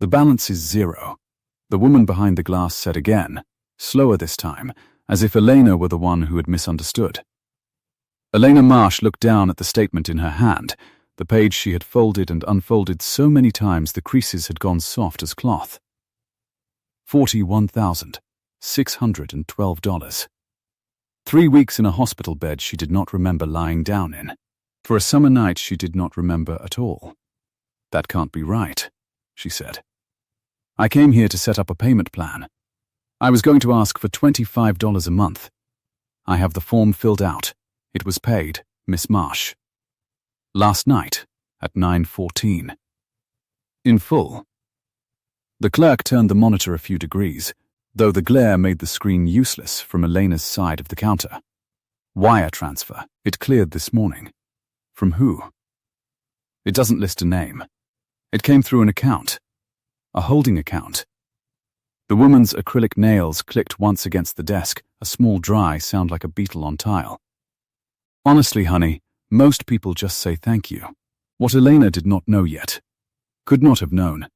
The balance is 0. The woman behind the glass said again, slower this time, as if Elena were the one who had misunderstood. Elena Marsh looked down at the statement in her hand, the page she had folded and unfolded so many times the creases had gone soft as cloth. $41,612. 3 weeks in a hospital bed she did not remember lying down in. For a summer night she did not remember at all. That can't be right, she said. I came here to set up a payment plan. I was going to ask for $25 a month. I have the form filled out. It was paid, Miss Marsh. Last night, at 9:14. In full. The clerk turned the monitor a few degrees, though the glare made the screen useless from Elena's side of the counter. Wire transfer. It cleared this morning. From who? It doesn't list a name. It came through an account. A holding account. The woman's acrylic nails clicked once against the desk, a small dry sound like a beetle on tile. Honestly, honey, most people just say thank you. What Elena did not know yet, could not have known,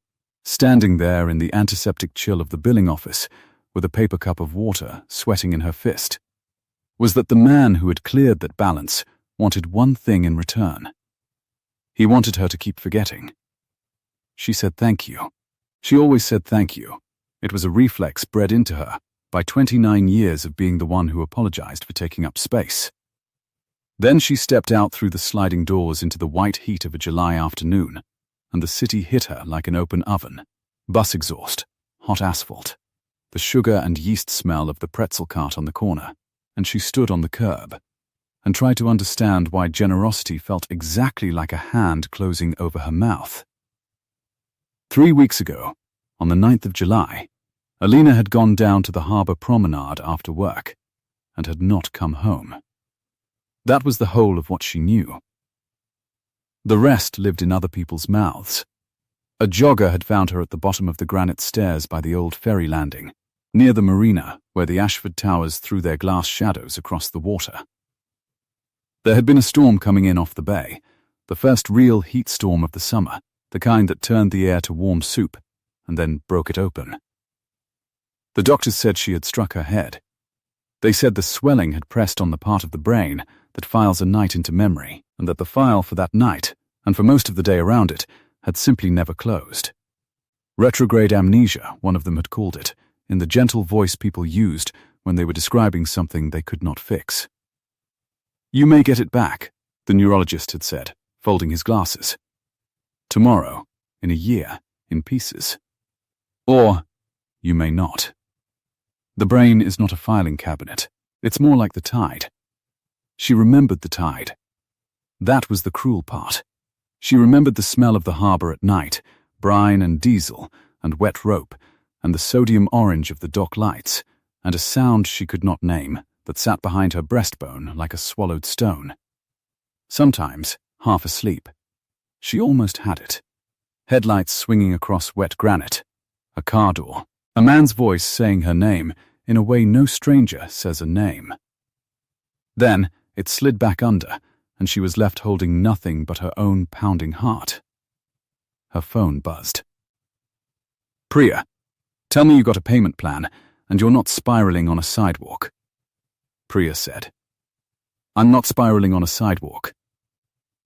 standing there in the antiseptic chill of the billing office with a paper cup of water sweating in her fist, was that the man who had cleared that balance wanted one thing in return. He wanted her to keep forgetting. She said thank you. She always said thank you. It was a reflex bred into her by 29 years of being the one who apologized for taking up space. Then she stepped out through the sliding doors into the white heat of a July afternoon, and the city hit her like an open oven. Bus exhaust, hot asphalt, the sugar and yeast smell of the pretzel cart on the corner, and she stood on the curb and tried to understand why generosity felt exactly like a hand closing over her mouth. 3 weeks ago, on the 9th of July, Elena had gone down to the harbour promenade after work and had not come home. That was the whole of what she knew. The rest lived in other people's mouths. A jogger had found her at the bottom of the granite stairs by the old ferry landing, near the marina where the Ashford Towers threw their glass shadows across the water. There had been a storm coming in off the bay, the first real heat storm of the summer, the kind that turned the air to warm soup and then broke it open. The doctors said she had struck her head. They said the swelling had pressed on the part of the brain that files a night into memory, and that the file for that night, and for most of the day around it, had simply never closed. Retrograde amnesia, one of them had called it, in the gentle voice people used when they were describing something they could not fix. You may get it back, the neurologist had said, folding his glasses. Tomorrow, in a year, in pieces. Or you may not. The brain is not a filing cabinet. It's more like the tide. She remembered the tide. That was the cruel part. She remembered the smell of the harbour at night, brine and diesel and wet rope, and the sodium orange of the dock lights, and a sound she could not name that sat behind her breastbone like a swallowed stone. Sometimes, half asleep, she almost had it. Headlights swinging across wet granite, a car door, a man's voice saying her name in a way no stranger says a name. Then it slid back under, and she was left holding nothing but her own pounding heart. Her phone buzzed. Priya, tell me you got a payment plan, and you're not spiraling on a sidewalk. Priya said. I'm not spiraling on a sidewalk.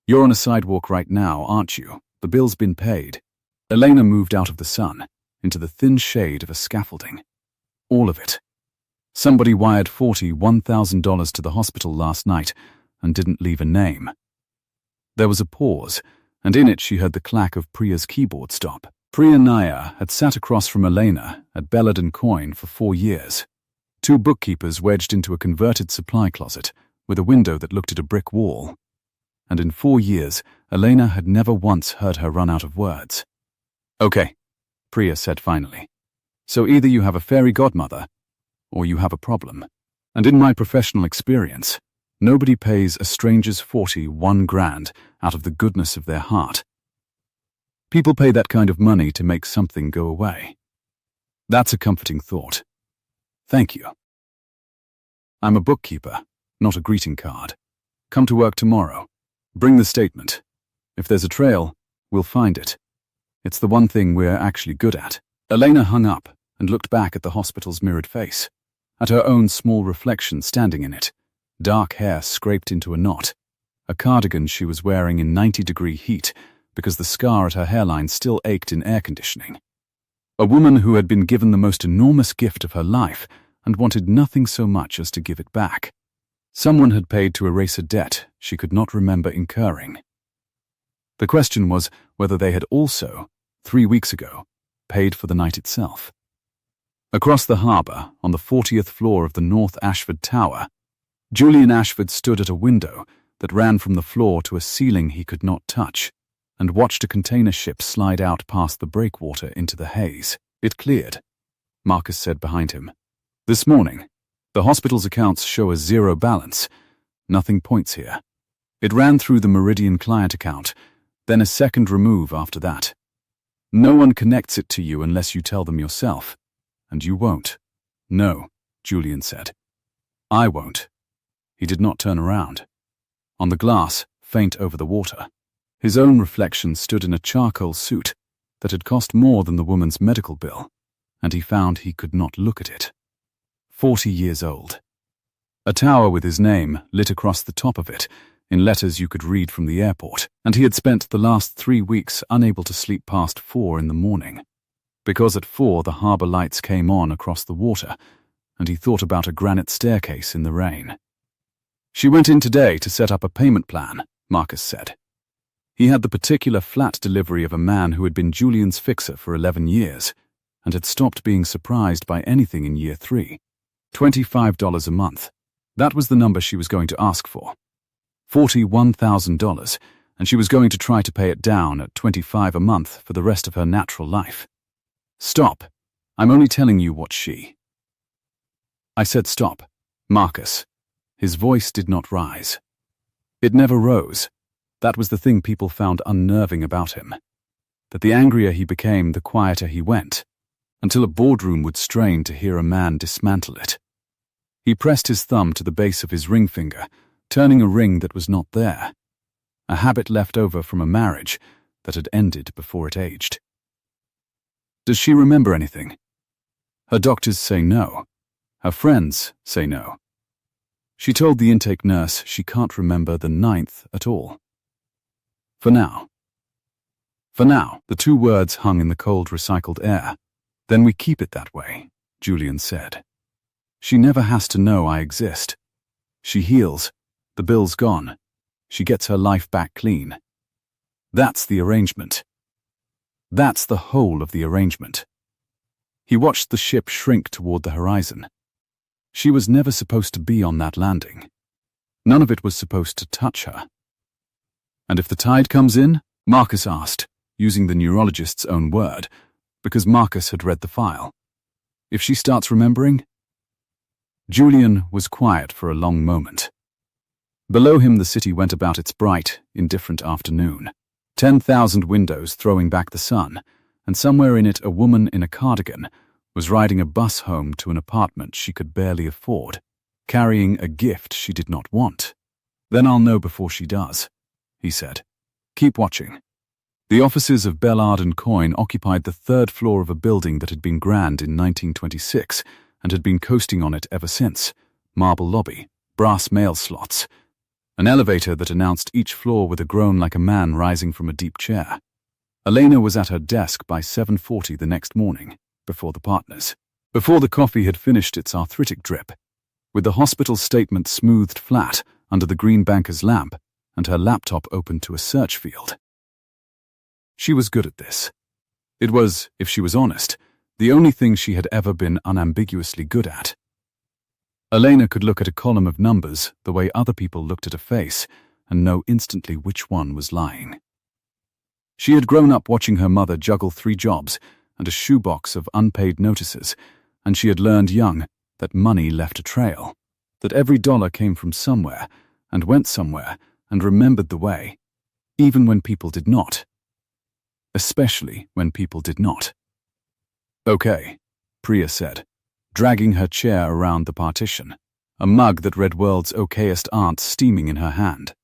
You're on a sidewalk right now, aren't you? The bill's been paid. Elena moved out of the sun, into the thin shade of a scaffolding. All of it. Somebody wired $41,000 to the hospital last night and didn't leave a name. There was a pause, and in it she heard the clack of Priya's keyboard stop. Priya Nair had sat across from Elena at Bellard & Coyne for 4 years. 2 bookkeepers wedged into a converted supply closet with a window that looked at a brick wall. And in 4 years, Elena had never once heard her run out of words. Okay, Priya said finally. So either you have a fairy godmother, or you have a problem. And in my professional experience, nobody pays a stranger's 41 grand out of the goodness of their heart. People pay that kind of money to make something go away. That's a comforting thought. Thank you. I'm a bookkeeper, not a greeting card. Come to work tomorrow. Bring the statement. If there's a trail, we'll find it. It's the one thing we're actually good at." Elena hung up and looked back at the hospital's mirrored face, at her own small reflection standing in it, dark hair scraped into a knot, a cardigan she was wearing in 90-degree heat because the scar at her hairline still ached in air conditioning. A woman who had been given the most enormous gift of her life and wanted nothing so much as to give it back. Someone had paid to erase a debt she could not remember incurring. The question was whether they had also, 3 weeks ago, paid for the night itself. Across the harbour, on the 40th floor of the North Ashford Tower, Julian Ashford stood at a window that ran from the floor to a ceiling he could not touch, and watched a container ship slide out past the breakwater into the haze. "It cleared," Marcus said behind him. "This morning. The hospital's accounts show a zero balance. Nothing points here. It ran through the Meridian client account, then a second remove after that. No one connects it to you unless you tell them yourself. And you won't." "No," Julian said. "I won't." He did not turn around. On the glass, faint over the water, his own reflection stood in a charcoal suit that had cost more than the woman's medical bill, and he found he could not look at it. 40 years old. A tower with his name lit across the top of it, in letters you could read from the airport, and he had spent the last 3 weeks unable to sleep past 4 in the morning, because at 4 the harbour lights came on across the water, and he thought about a granite staircase in the rain. "She went in today to set up a payment plan," Marcus said. He had the particular flat delivery of a man who had been Julian's fixer for 11 years, and had stopped being surprised by anything in year 3. $25 a month. That was the number she was going to ask for. $41,000, and she was going to try to pay it down at $25 a month for the rest of her natural life. "Stop. I'm only telling you what she—" I said stop, Marcus. His voice did not rise. It never rose. That was the thing people found unnerving about him. That the angrier he became, the quieter he went, until a boardroom would strain to hear a man dismantle it. He pressed his thumb to the base of his ring finger, turning a ring that was not there. A habit left over from a marriage that had ended before it aged. "Does she remember anything?" "Her doctors say no. Her friends say no. She told the intake nurse she can't remember the 9th at all. For now." "For now," the 2 words hung in the cold recycled air. "Then we keep it that way," Julian said. "She never has to know I exist. She heals. The bill's gone. She gets her life back clean. That's the arrangement. That's the whole of the arrangement." He watched the ship shrink toward the horizon. She was never supposed to be on that landing. None of it was supposed to touch her. "And if the tide comes in?" Marcus asked, using the neurologist's own word, because Marcus had read the file. "If she starts remembering?" Julian was quiet for a long moment. Below him the city went about its bright, indifferent afternoon. 10,000 windows throwing back the sun, and somewhere in it a woman in a cardigan was riding a bus home to an apartment she could barely afford, carrying a gift she did not want. "Then I'll know before she does," he said. "Keep watching." The offices of Bellard and Coyne occupied the 3rd floor of a building that had been grand in 1926 and had been coasting on it ever since. Marble lobby, brass mail slots, an elevator that announced each floor with a groan like a man rising from a deep chair. Elena was at her desk by 7:40 the next morning, before the partners, before the coffee had finished its arthritic drip, with the hospital statement smoothed flat under the green banker's lamp and her laptop open to a search field. She was good at this. It was, if she was honest, the only thing she had ever been unambiguously good at. Elena could look at a column of numbers the way other people looked at a face and know instantly which one was lying. She had grown up watching her mother juggle 3 jobs and a shoebox of unpaid notices, and she had learned young that money left a trail, that every dollar came from somewhere and went somewhere and remembered the way, even when people did not. Especially when people did not. "Okay," Priya said, dragging her chair around the partition, a mug that read World's Okayest Aunt steaming in her hand.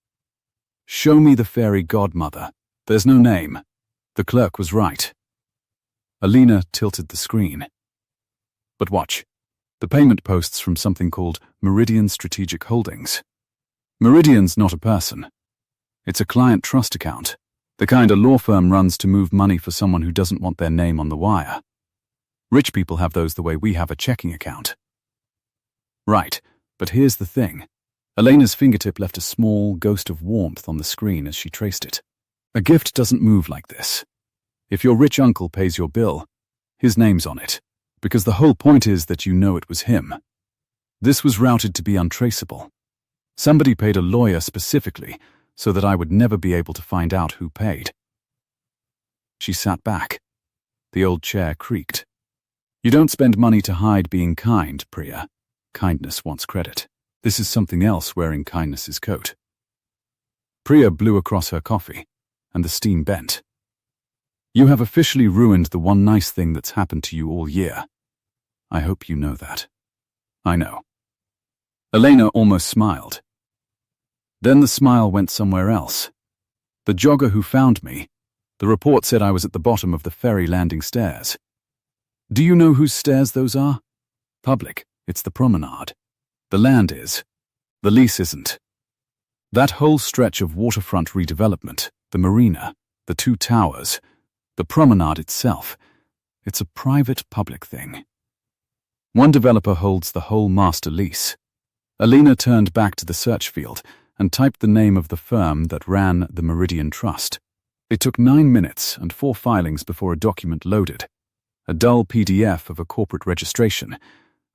"Show me the fairy godmother. There's no name. The clerk was right. Elena tilted the screen. But watch. The payment posts from something called Meridian Strategic Holdings. Meridian's not a person. It's a client trust account, the kind a law firm runs to move money for someone who doesn't want their name on the wire. Rich people have those the way we have a checking account. Right, but here's the thing. Elena's fingertip left a small ghost of warmth on the screen as she traced it. A gift doesn't move like this. If your rich uncle pays your bill, his name's on it, because the whole point is that you know it was him. This was routed to be untraceable. Somebody paid a lawyer specifically so that I would never be able to find out who paid. She sat back. The old chair creaked. You don't spend money to hide being kind, Priya. Kindness wants credit. This is something else wearing kindness's coat. Priya blew across her coffee, and the steam bent. You have officially ruined the one nice thing that's happened to you all year. I hope you know that. I know. Elena almost smiled. Then the smile went somewhere else. The jogger who found me, the report said I was at the bottom of the ferry landing stairs. Do you know whose stairs those are? Public. It's the promenade. The land is. The lease isn't. That whole stretch of waterfront redevelopment, the marina, the 2 towers, the promenade itself, it's a private public thing. One developer holds the whole master lease. Elena turned back to the search field and typed the name of the firm that ran the Meridian Trust. It took 9 minutes and 4 filings before a document loaded, a dull PDF of a corporate registration,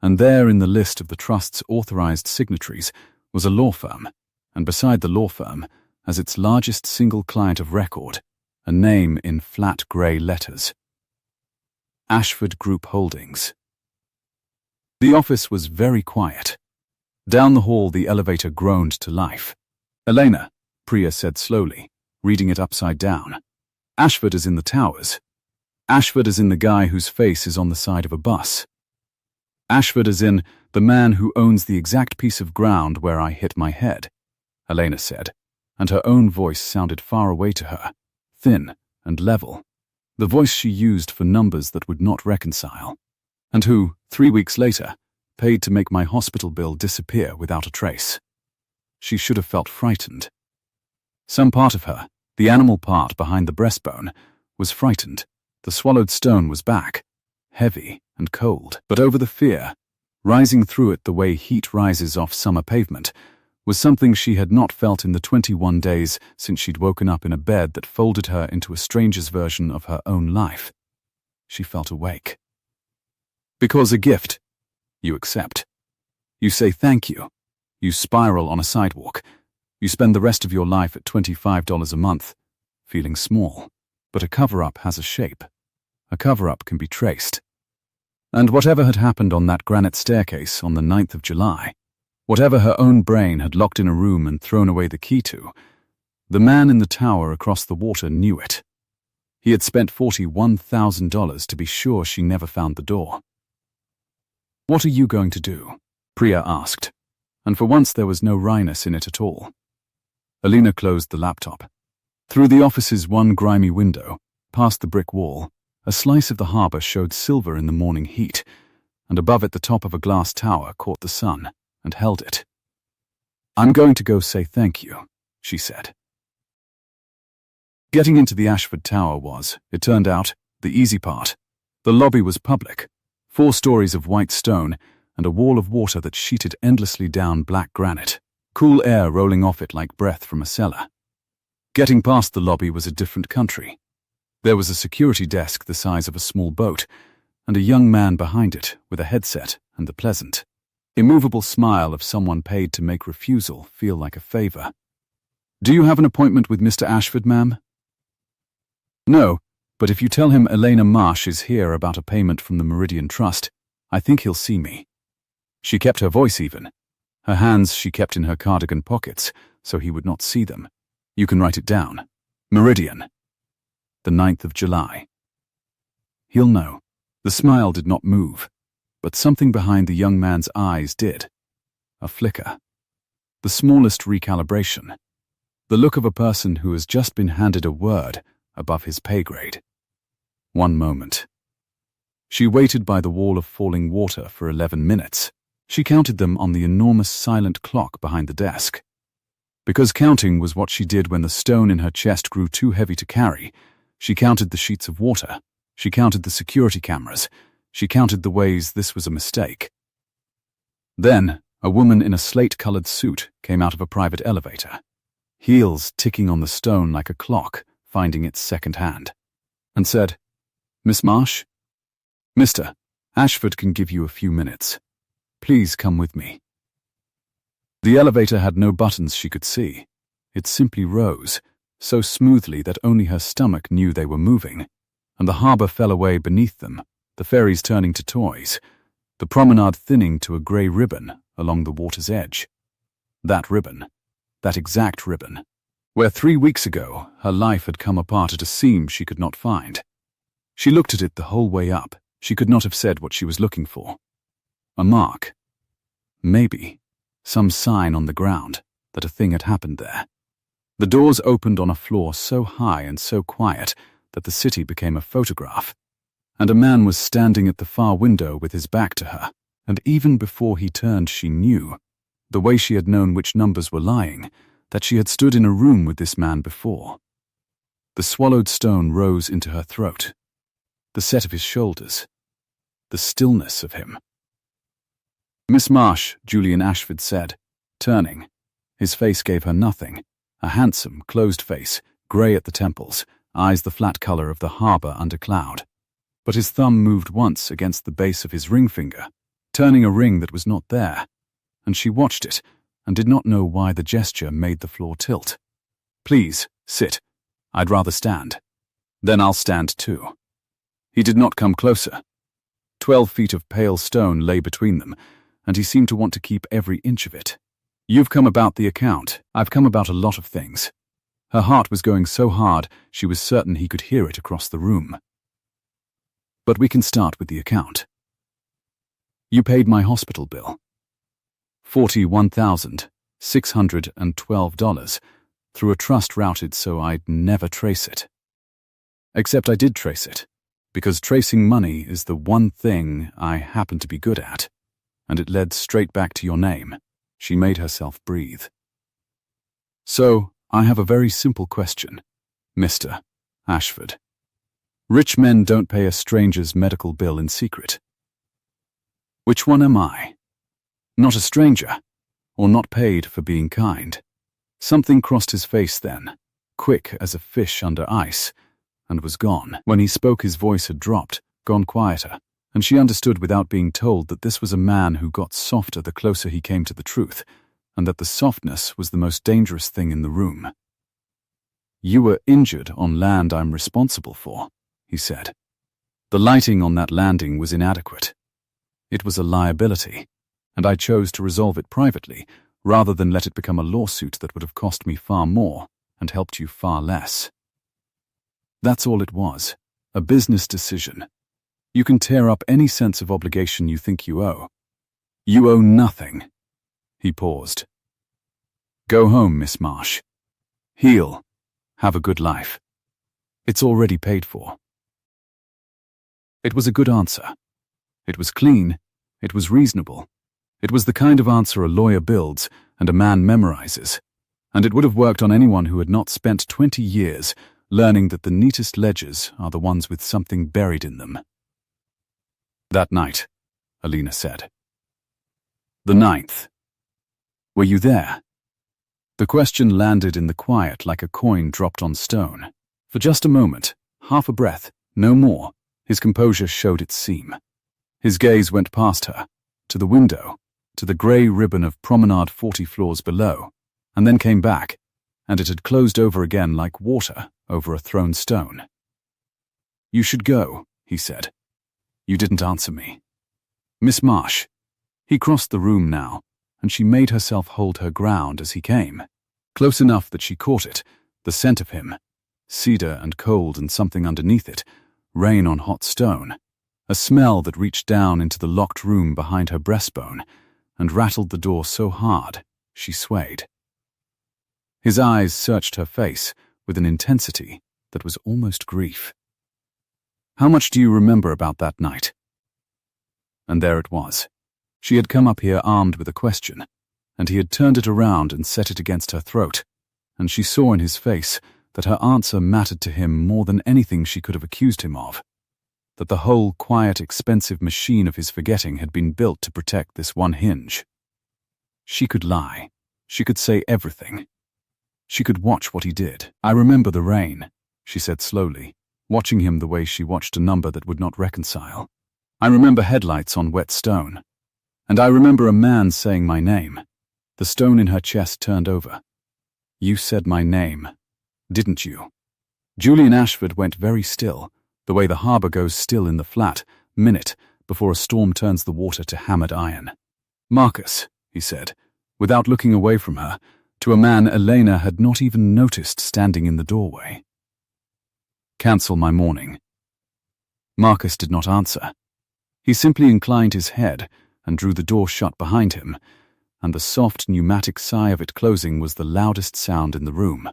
and there in the list of the trust's authorized signatories was a law firm, and beside the law firm, as its largest single client of record, a name in flat grey letters. Ashford Group Holdings. The office was very quiet. Down the hall the elevator groaned to life. Elena, Priya said slowly, reading it upside down. Ashford is in the towers. Ashford is in the guy whose face is on the side of a bus. Ashford is in the man who owns the exact piece of ground where I hit my head, Elena said, and her own voice sounded far away to her, thin and level, the voice she used for numbers that would not reconcile, and who, 3 weeks later, paid to make my hospital bill disappear without a trace. She should have felt frightened. Some part of her, the animal part behind the breastbone, was frightened. The swallowed stone was back, heavy and cold, but over the fear, rising through it the way heat rises off summer pavement, was something she had not felt in the 21 days since she'd woken up in a bed that folded her into a stranger's version of her own life. She felt awake. Because a gift, you accept. You say thank you. You spiral on a sidewalk. You spend the rest of your life at $25 a month, feeling small. But a cover-up has a shape. A cover-up can be traced. And whatever had happened on that granite staircase on the 9th of July, whatever her own brain had locked in a room and thrown away the key to, the man in the tower across the water knew it. He had spent $41,000 to be sure she never found the door. What are you going to do? Priya asked, and for once there was no wryness in it at all. Elena closed the laptop. Through the office's one grimy window, past the brick wall, a slice of the harbour showed silver in the morning heat, and above it the top of a glass tower caught the sun and held it. I'm going to go say thank you, she said. Getting into the Ashford Tower was, it turned out, the easy part. The lobby was public, 4 stories of white stone and a wall of water that sheeted endlessly down black granite, cool air rolling off it like breath from a cellar. Getting past the lobby was a different country. There was a security desk the size of a small boat, and a young man behind it with a headset and the pleasant, immovable smile of someone paid to make refusal feel like a favor. Do you have an appointment with Mr. Ashford, ma'am? No, but if you tell him Elena Marsh is here about a payment from the Meridian Trust, I think he'll see me. She kept her voice even. Her hands she kept in her cardigan pockets, so he would not see them. You can write it down. Meridian. The 9th of July. He'll know. The smile did not move, but something behind the young man's eyes did. A flicker. The smallest recalibration. The look of a person who has just been handed a word above his pay grade. 1 moment. She waited by the wall of falling water for 11 minutes. She counted them on the enormous silent clock behind the desk. Because counting was what she did when the stone in her chest grew too heavy to carry, she counted the sheets of water. She counted the security cameras. She counted the ways this was a mistake. Then, a woman in a slate-colored suit came out of a private elevator, heels ticking on the stone like a clock finding its second hand, and said, "Miss Marsh? Mr. Ashford can give you a few minutes. Please come with me." The elevator had no buttons she could see. It simply rose, so smoothly that only her stomach knew they were moving, and the harbor fell away beneath them, the ferries turning to toys, the promenade thinning to a grey ribbon along the water's edge. That ribbon, that exact ribbon, where 3 weeks ago her life had come apart at a seam she could not find. She looked at it the whole way up. She could not have said what she was looking for. A mark. Maybe. Some sign on the ground that a thing had happened there. The doors opened on a floor so high and so quiet that the city became a photograph, and a man was standing at the far window with his back to her, and even before he turned she knew, the way she had known which numbers were lying, that she had stood in a room with this man before. The swallowed stone rose into her throat, the set of his shoulders, the stillness of him. "Miss Marsh," Julian Ashford said, turning. His face gave her nothing, a handsome, closed face, grey at the temples, eyes the flat colour of the harbour under cloud. But his thumb moved once against the base of his ring finger, turning a ring that was not there, and she watched it and did not know why the gesture made the floor tilt. "Please, sit. I'd rather stand." "Then I'll stand too." He did not come closer. 12 feet of pale stone lay between them, and he seemed to want to keep every inch of it. "You've come about the account. I've come about a lot of things." Her heart was going so hard she was certain he could hear it across the room. "But we can start with the account. You paid my hospital bill. $41,612 through a trust routed so I'd never trace it. Except I did trace it, because tracing money is the one thing I happen to be good at, and it led straight back to your name." She made herself breathe. "So, I have a very simple question, Mr. Ashford. Rich men don't pay a stranger's medical bill in secret. Which one am I? Not a stranger, or not paid for being kind?" Something crossed his face then, quick as a fish under ice, and was gone. When he spoke, his voice had dropped, gone quieter, and she understood without being told that this was a man who got softer the closer he came to the truth, and that the softness was the most dangerous thing in the room. "You were injured on land I'm responsible for," he said. "The lighting on that landing was inadequate. It was a liability, and I chose to resolve it privately, rather than let it become a lawsuit that would have cost me far more and helped you far less. That's all it was, a business decision. You can tear up any sense of obligation you think you owe. You owe nothing." He paused. "Go home, Miss Marsh. Heal. Have a good life. It's already paid for." It was a good answer. It was clean. It was reasonable. It was the kind of answer a lawyer builds and a man memorizes, and it would have worked on anyone who had not spent 20 years learning that the neatest ledgers are the ones with something buried in them. "That night," Elena said. "The 9th. Were you there?" The question landed in the quiet like a coin dropped on stone. For just a moment, half a breath, no more, his composure showed its seam. His gaze went past her, to the window, to the grey ribbon of promenade 40 floors below, and then came back, and it had closed over again like water over a thrown stone. "You should go," he said. "You didn't answer me. Miss Marsh." He crossed the room now, and she made herself hold her ground as he came, close enough that she caught it, the scent of him, cedar and cold and something underneath it, rain on hot stone, a smell that reached down into the locked room behind her breastbone and rattled the door so hard she swayed. His eyes searched her face with an intensity that was almost grief. "How much do you remember about that night?" And there it was. She had come up here armed with a question, and he had turned it around and set it against her throat, and she saw in his face that her answer mattered to him more than anything she could have accused him of, that the whole quiet, expensive machine of his forgetting had been built to protect this one hinge. She could lie. She could say everything. She could watch what he did. "I remember the rain," she said slowly, watching him the way she watched a number that would not reconcile. "I remember headlights on wet stone. And I remember a man saying my name." The stone in her chest turned over. "You said my name, didn't you?" Julian Ashford went very still, the way the harbour goes still in the flat minute before a storm turns the water to hammered iron. "Marcus," he said, without looking away from her, to a man Elena had not even noticed standing in the doorway. "Cancel my morning." Marcus did not answer. He simply inclined his head and drew the door shut behind him, and the soft pneumatic sigh of it closing was the loudest sound in the room.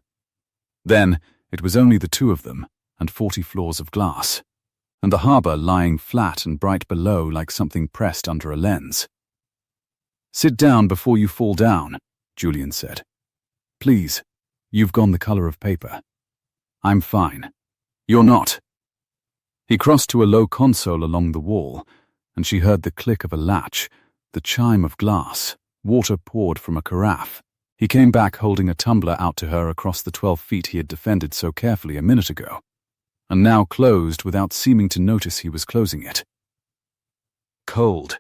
Then it was only the two of them and 40 floors of glass, and the harbour lying flat and bright below like something pressed under a lens. "Sit down before you fall down," Julian said. "Please, you've gone the colour of paper." "I'm fine. You're not." He crossed to a low console along the wall, and she heard the click of a latch, the chime of glass, water poured from a carafe. He came back holding a tumbler out to her across the 12 feet he had defended so carefully a minute ago, and now closed without seeming to notice he was closing it. "Cold.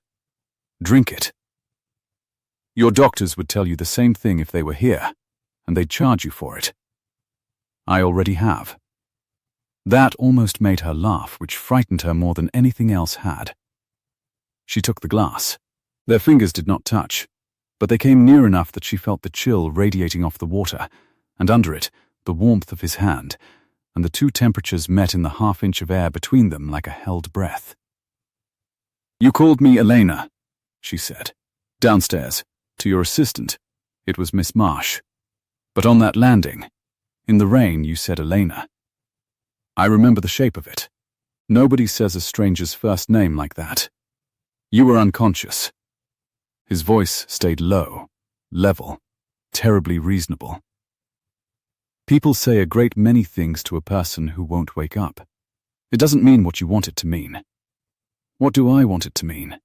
Drink it. Your doctors would tell you the same thing if they were here, and they'd charge you for it. I already have." That almost made her laugh, which frightened her more than anything else had. She took the glass. Their fingers did not touch, but they came near enough that she felt the chill radiating off the water, and under it, the warmth of his hand, and the two temperatures met in the half-inch of air between them like a held breath. "You called me Elena," she said. "Downstairs, to your assistant. It was Miss Marsh. But on that landing, in the rain, you said Elena. I remember the shape of it. Nobody says a stranger's first name like that. You were unconscious." His voice stayed low, level, terribly reasonable. "People say a great many things to a person who won't wake up. It doesn't mean what you want it to mean. What do I want it to mean?"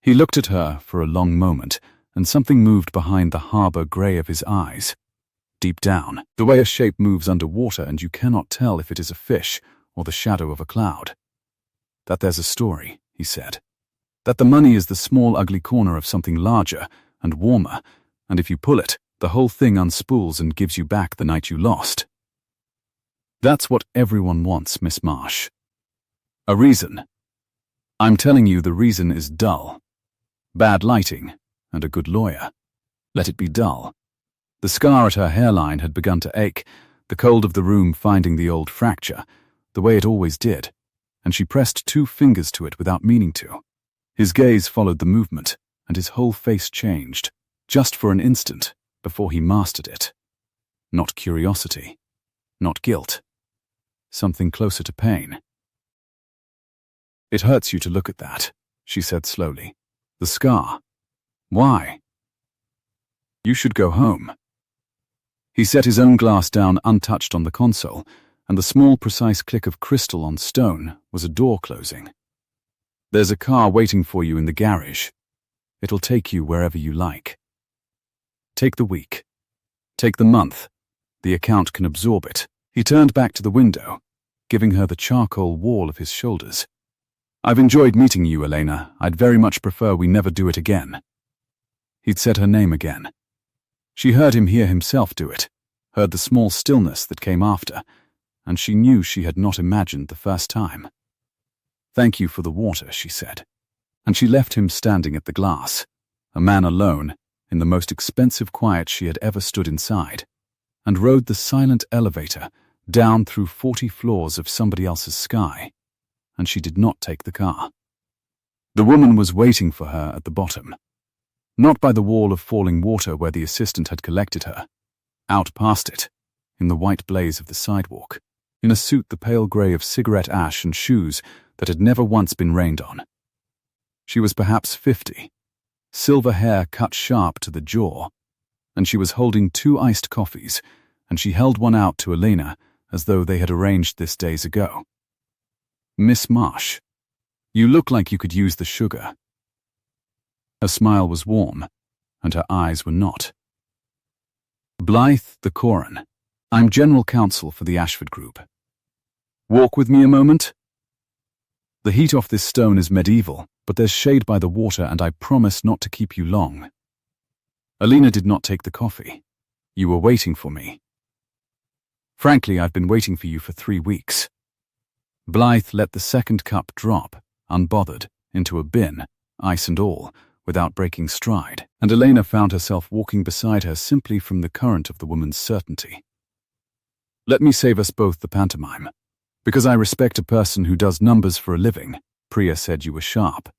He looked at her for a long moment, and something moved behind the harbour grey of his eyes. Deep down, the way a shape moves under water and you cannot tell if it is a fish or the shadow of a cloud. "That there's a story," he said. "That the money is the small ugly corner of something larger and warmer, and if you pull it, the whole thing unspools and gives you back the night you lost. That's what everyone wants, Miss Marsh. A reason. I'm telling you the reason is dull. Bad lighting and a good lawyer. Let it be dull." The scar at her hairline had begun to ache, the cold of the room finding the old fracture, the way it always did, and she pressed 2 fingers to it without meaning to. His gaze followed the movement, and his whole face changed, just for an instant, before he mastered it. Not curiosity, not guilt. Something closer to pain. "It hurts you to look at that," she said slowly. "The scar. Why?" "You should go home." He set his own glass down untouched on the console, and the small precise click of crystal on stone was a door closing. "There's a car waiting for you in the garage. It'll take you wherever you like. Take the week. Take the month. The account can absorb it." He turned back to the window, giving her the charcoal wall of his shoulders. "I've enjoyed meeting you, Elena. I'd very much prefer we never do it again." He'd said her name again. She heard him hear himself do it, heard the small stillness that came after, and she knew she had not imagined the first time. "Thank you for the water," she said, and she left him standing at the glass, a man alone, in the most expensive quiet she had ever stood inside, and rode the silent elevator down through 40 floors of somebody else's sky, and she did not take the car. The woman was waiting for her at the bottom. Not by the wall of falling water where the assistant had collected her. Out past it, in the white blaze of the sidewalk, in a suit the pale grey of cigarette ash and shoes that had never once been rained on. She was perhaps 50, silver hair cut sharp to the jaw, and she was holding 2 iced coffees, and she held one out to Elena as though they had arranged this days ago. "Miss Marsh, you look like you could use the sugar." Her smile was warm, and her eyes were not. "Blythe the Coran. I'm General Counsel for the Ashford Group. Walk with me a moment? The heat off this stone is medieval, but there's shade by the water and I promise not to keep you long." Elena did not take the coffee. "You were waiting for me." "Frankly, I've been waiting for you for 3 weeks." Blythe let the second cup drop, unbothered, into a bin, ice and all, without breaking stride, and Elena found herself walking beside her simply from the current of the woman's certainty. "Let me save us both the pantomime. Because I respect a person who does numbers for a living, Priya said you were sharp."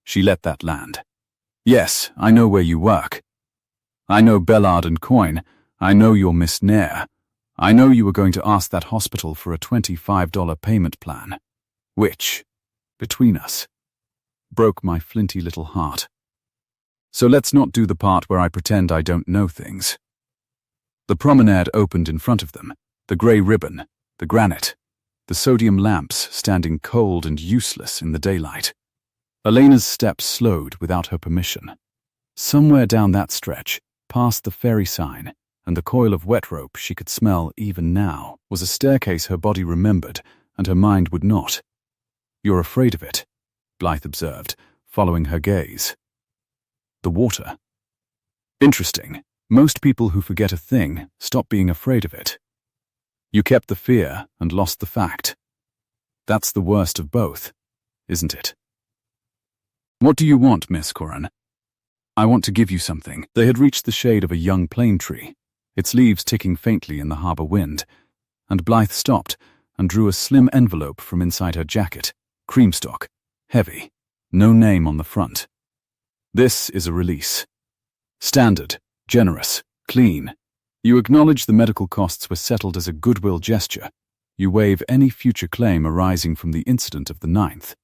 She let that land. "Yes, I know where you work. I know Bellard and Coyne. I know you're Miss Nair. I know you were going to ask that hospital for a $25 payment plan, which, between us, broke my flinty little heart. So let's not do the part where I pretend I don't know things." The promenade opened in front of them, the grey ribbon, the granite, the sodium lamps standing cold and useless in the daylight. Elena's steps slowed without her permission. Somewhere down that stretch, past the ferry sign and the coil of wet rope she could smell even now, was a staircase her body remembered and her mind would not. "You're afraid of it," Blythe observed, following her gaze. "The water. Interesting. Most people who forget a thing stop being afraid of it. You kept the fear and lost the fact. That's the worst of both, isn't it?" "What do you want, Miss Coran?" "I want to give you something." They had reached the shade of a young plane tree, its leaves ticking faintly in the harbour wind, and Blythe stopped and drew a slim envelope from inside her jacket, creamstock, heavy, no name on the front. "This is a release. Standard, generous, clean. You acknowledge the medical costs were settled as a goodwill gesture. You waive any future claim arising from the incident of the 9th.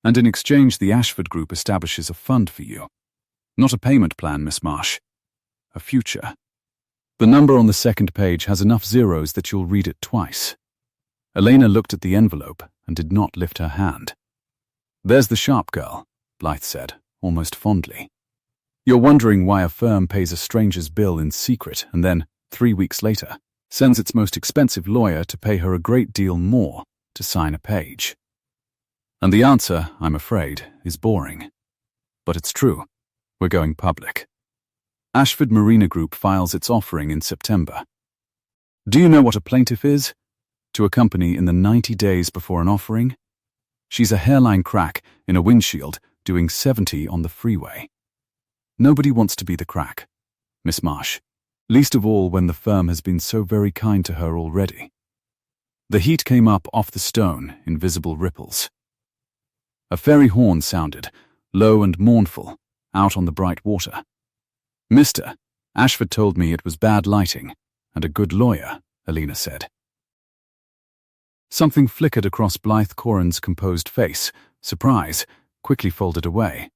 And in exchange the Ashford Group establishes a fund for you. Not a payment plan, Miss Marsh. A future. The number on the second page has enough zeros that you'll read it twice." Elena looked at the envelope and did not lift her hand. "There's the sharp girl," Blythe said, almost fondly. "You're wondering why a firm pays a stranger's bill in secret and then, 3 weeks later, sends its most expensive lawyer to pay her a great deal more to sign a page. And the answer, I'm afraid, is boring. But it's true. We're going public. Ashford Marina Group files its offering in September. Do you know what a plaintiff is? To a company in the 90 days before an offering? She's a hairline crack in a windshield doing 70 on the freeway. Nobody wants to be the crack, Miss Marsh, least of all when the firm has been so very kind to her already." The heat came up off the stone in visible ripples. A ferry horn sounded, low and mournful, out on the bright water. "Mister, Ashford told me it was bad lighting, and a good lawyer," Elena said. Something flickered across Blythe Coran's composed face, surprise, quickly folded away.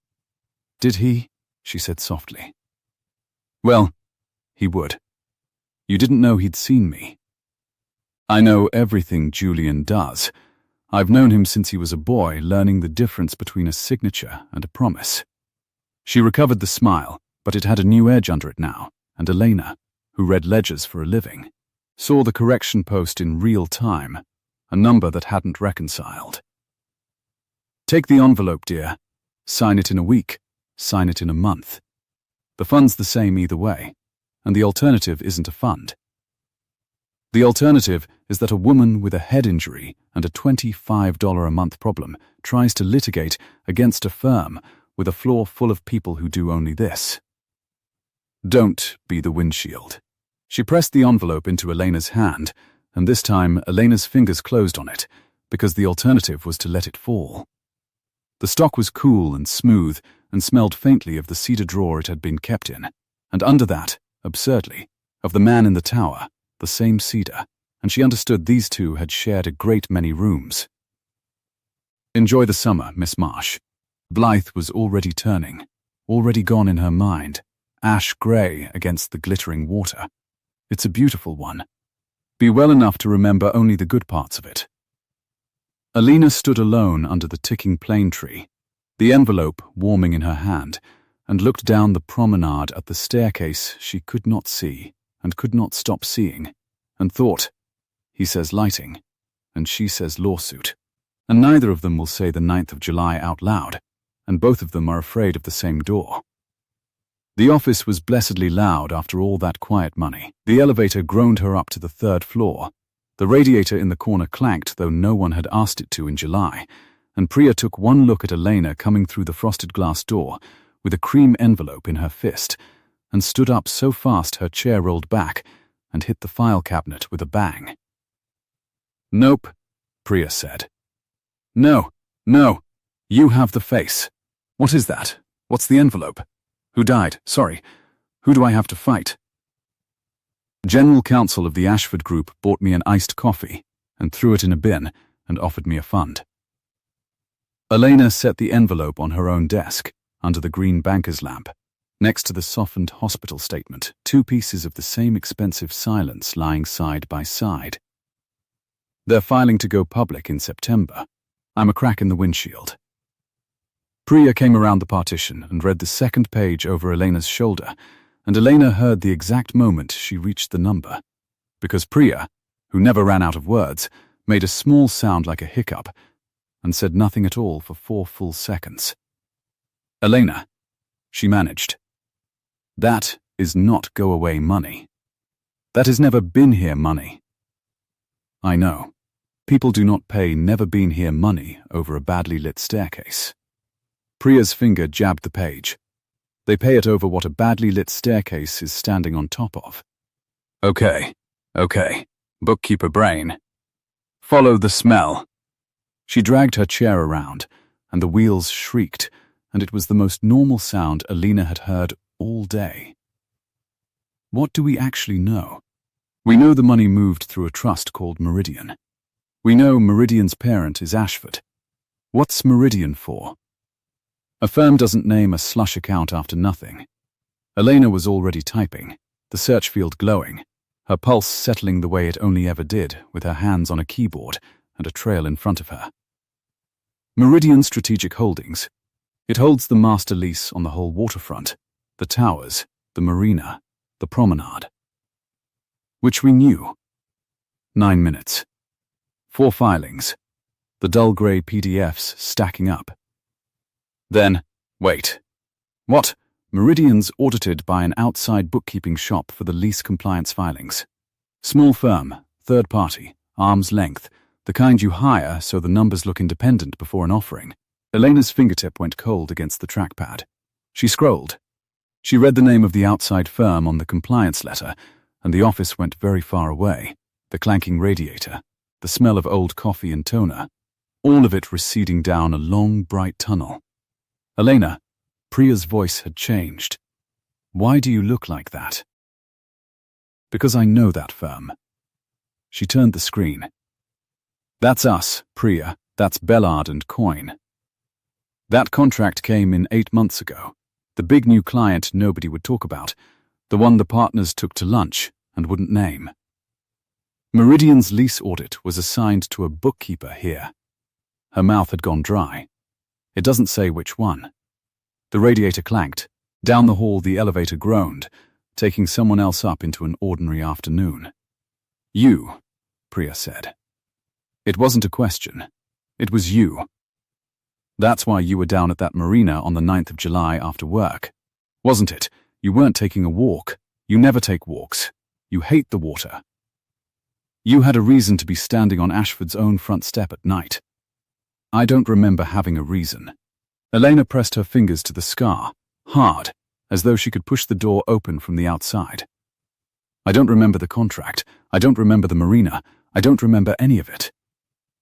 "Did he?" she said softly. "Well, he would. You didn't know he'd seen me." "I know everything Julian does. I've known him since he was a boy, learning the difference between a signature and a promise." She recovered the smile, but it had a new edge under it now, and Elena, who read ledgers for a living, saw the correction post in real time, a number that hadn't reconciled. "Take the envelope, dear. Sign it in a week. Sign it in a month. The fund's the same either way, and the alternative isn't a fund. The alternative is that a woman with a head injury and a $25 a month problem tries to litigate against a firm with a floor full of people who do only this. Don't be the windshield." She pressed the envelope into Elena's hand, and this time Elena's fingers closed on it, because the alternative was to let it fall. The stock was cool and smooth and smelled faintly of the cedar drawer it had been kept in, and under that, absurdly, of the man in the tower, the same cedar, and she understood these two had shared a great many rooms. "Enjoy the summer, Miss Marsh." Blythe was already turning, already gone in her mind, ash grey against the glittering water. "It's a beautiful one. Be well enough to remember only the good parts of it." Elena stood alone under the ticking plane tree, the envelope warming in her hand, and looked down the promenade at the staircase she could not see and could not stop seeing, and thought, he says lighting, and she says lawsuit, and neither of them will say the 9th of July out loud, and both of them are afraid of the same door. The office was blessedly loud after all that quiet money. The elevator groaned her up to the 3rd floor. The radiator in the corner clanked, though no one had asked it to in July, and Priya took one look at Elena coming through the frosted glass door with a cream envelope in her fist, and stood up so fast her chair rolled back and hit the file cabinet with a bang. "Nope," Priya said. No, you have the face. What is that? What's the envelope? Who died? Sorry. Who do I have to fight?" General counsel of the Ashford Group bought me an iced coffee and threw it in a bin and offered me a fund. Elena set the envelope on her own desk, under the green banker's lamp, next to the softened hospital statement, 2 pieces of the same expensive silence lying side by side. "They're filing to go public in September. I'm a crack in the windshield." Priya came around the partition and read the 2nd page over Elena's shoulder, and Elena heard the exact moment she reached the number, because Priya, who never ran out of words, made a small sound like a hiccup and said nothing at all for 4 full seconds. "Elena," she managed, "that is not go-away money. That has never been here money." "I know. People do not pay never-been-here money over a badly lit staircase." Priya's finger jabbed the page. "They pay it over what a badly lit staircase is standing on top of." Okay, bookkeeper brain. Follow the smell." She dragged her chair around, and the wheels shrieked, and it was the most normal sound Elena had heard all day. What do we actually know? We know the money moved through a trust called Meridian. We know Meridian's parent is Ashford. What's Meridian for? A firm doesn't name a slush account after nothing. Elena was already typing, the search field glowing, her pulse settling the way it only ever did, with her hands on a keyboard and a trail in front of her. Meridian Strategic Holdings. It holds the master lease on the whole waterfront, the towers, the marina, the promenade. Which we knew. 9 minutes. 4 filings. The dull grey PDFs stacking up. Then, wait. What? Meridian's audited by an outside bookkeeping shop for the lease compliance filings. Small firm, 3rd party, arm's length, the kind you hire so the numbers look independent before an offering. Elena's fingertip went cold against the trackpad. She scrolled. She read the name of the outside firm on the compliance letter, and the office went very far away, the clanking radiator, the smell of old coffee and toner, all of it receding down a long, bright tunnel. "Elena," Priya's voice had changed. "Why do you look like that?" "Because I know that firm." She turned the screen. "That's us, Priya. That's Bellard and Coyne. That contract came in 8 months ago. The big new client nobody would talk about. The one the partners took to lunch and wouldn't name. Meridian's lease audit was assigned to a bookkeeper here." Her mouth had gone dry. "It doesn't say which one." The radiator clanked. Down the hall the elevator groaned, taking someone else up into an ordinary afternoon. "You," Priya said. It wasn't a question. It was you. That's why you were down at that marina on the 9th of July after work. Wasn't it? You weren't taking a walk. You never take walks. You hate the water. You had a reason to be standing on Ashford's own front step at night. I don't remember having a reason. Elena pressed her fingers to the scar, hard, as though she could push the door open from the outside. I don't remember the contract. I don't remember the marina. I don't remember any of it.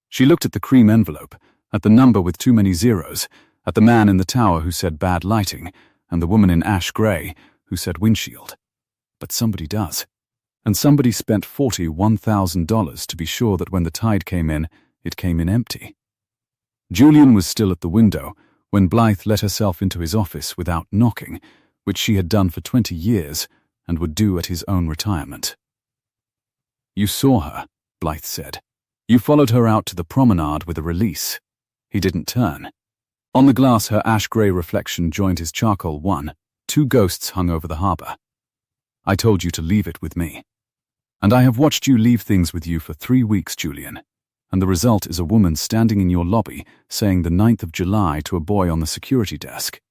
She looked at the cream envelope, at the number with too many zeros, at the man in the tower who said bad lighting, and the woman in ash grey who said windshield. But somebody does. And somebody spent $41,000 to be sure that when the tide came in, it came in empty. Julian was still at the window when Blythe let herself into his office without knocking, which she had done for 20 years and would do at his own retirement. "You saw her," Blythe said. "You followed her out to the promenade with a release." He didn't turn. On the glass, her ash-grey reflection joined his charcoal one. 2 ghosts hung over the harbour. "I told you to leave it with me. And I have watched you leave things with you for 3 weeks, Julian. And the result is a woman standing in your lobby saying the 9th of July to a boy on the security desk.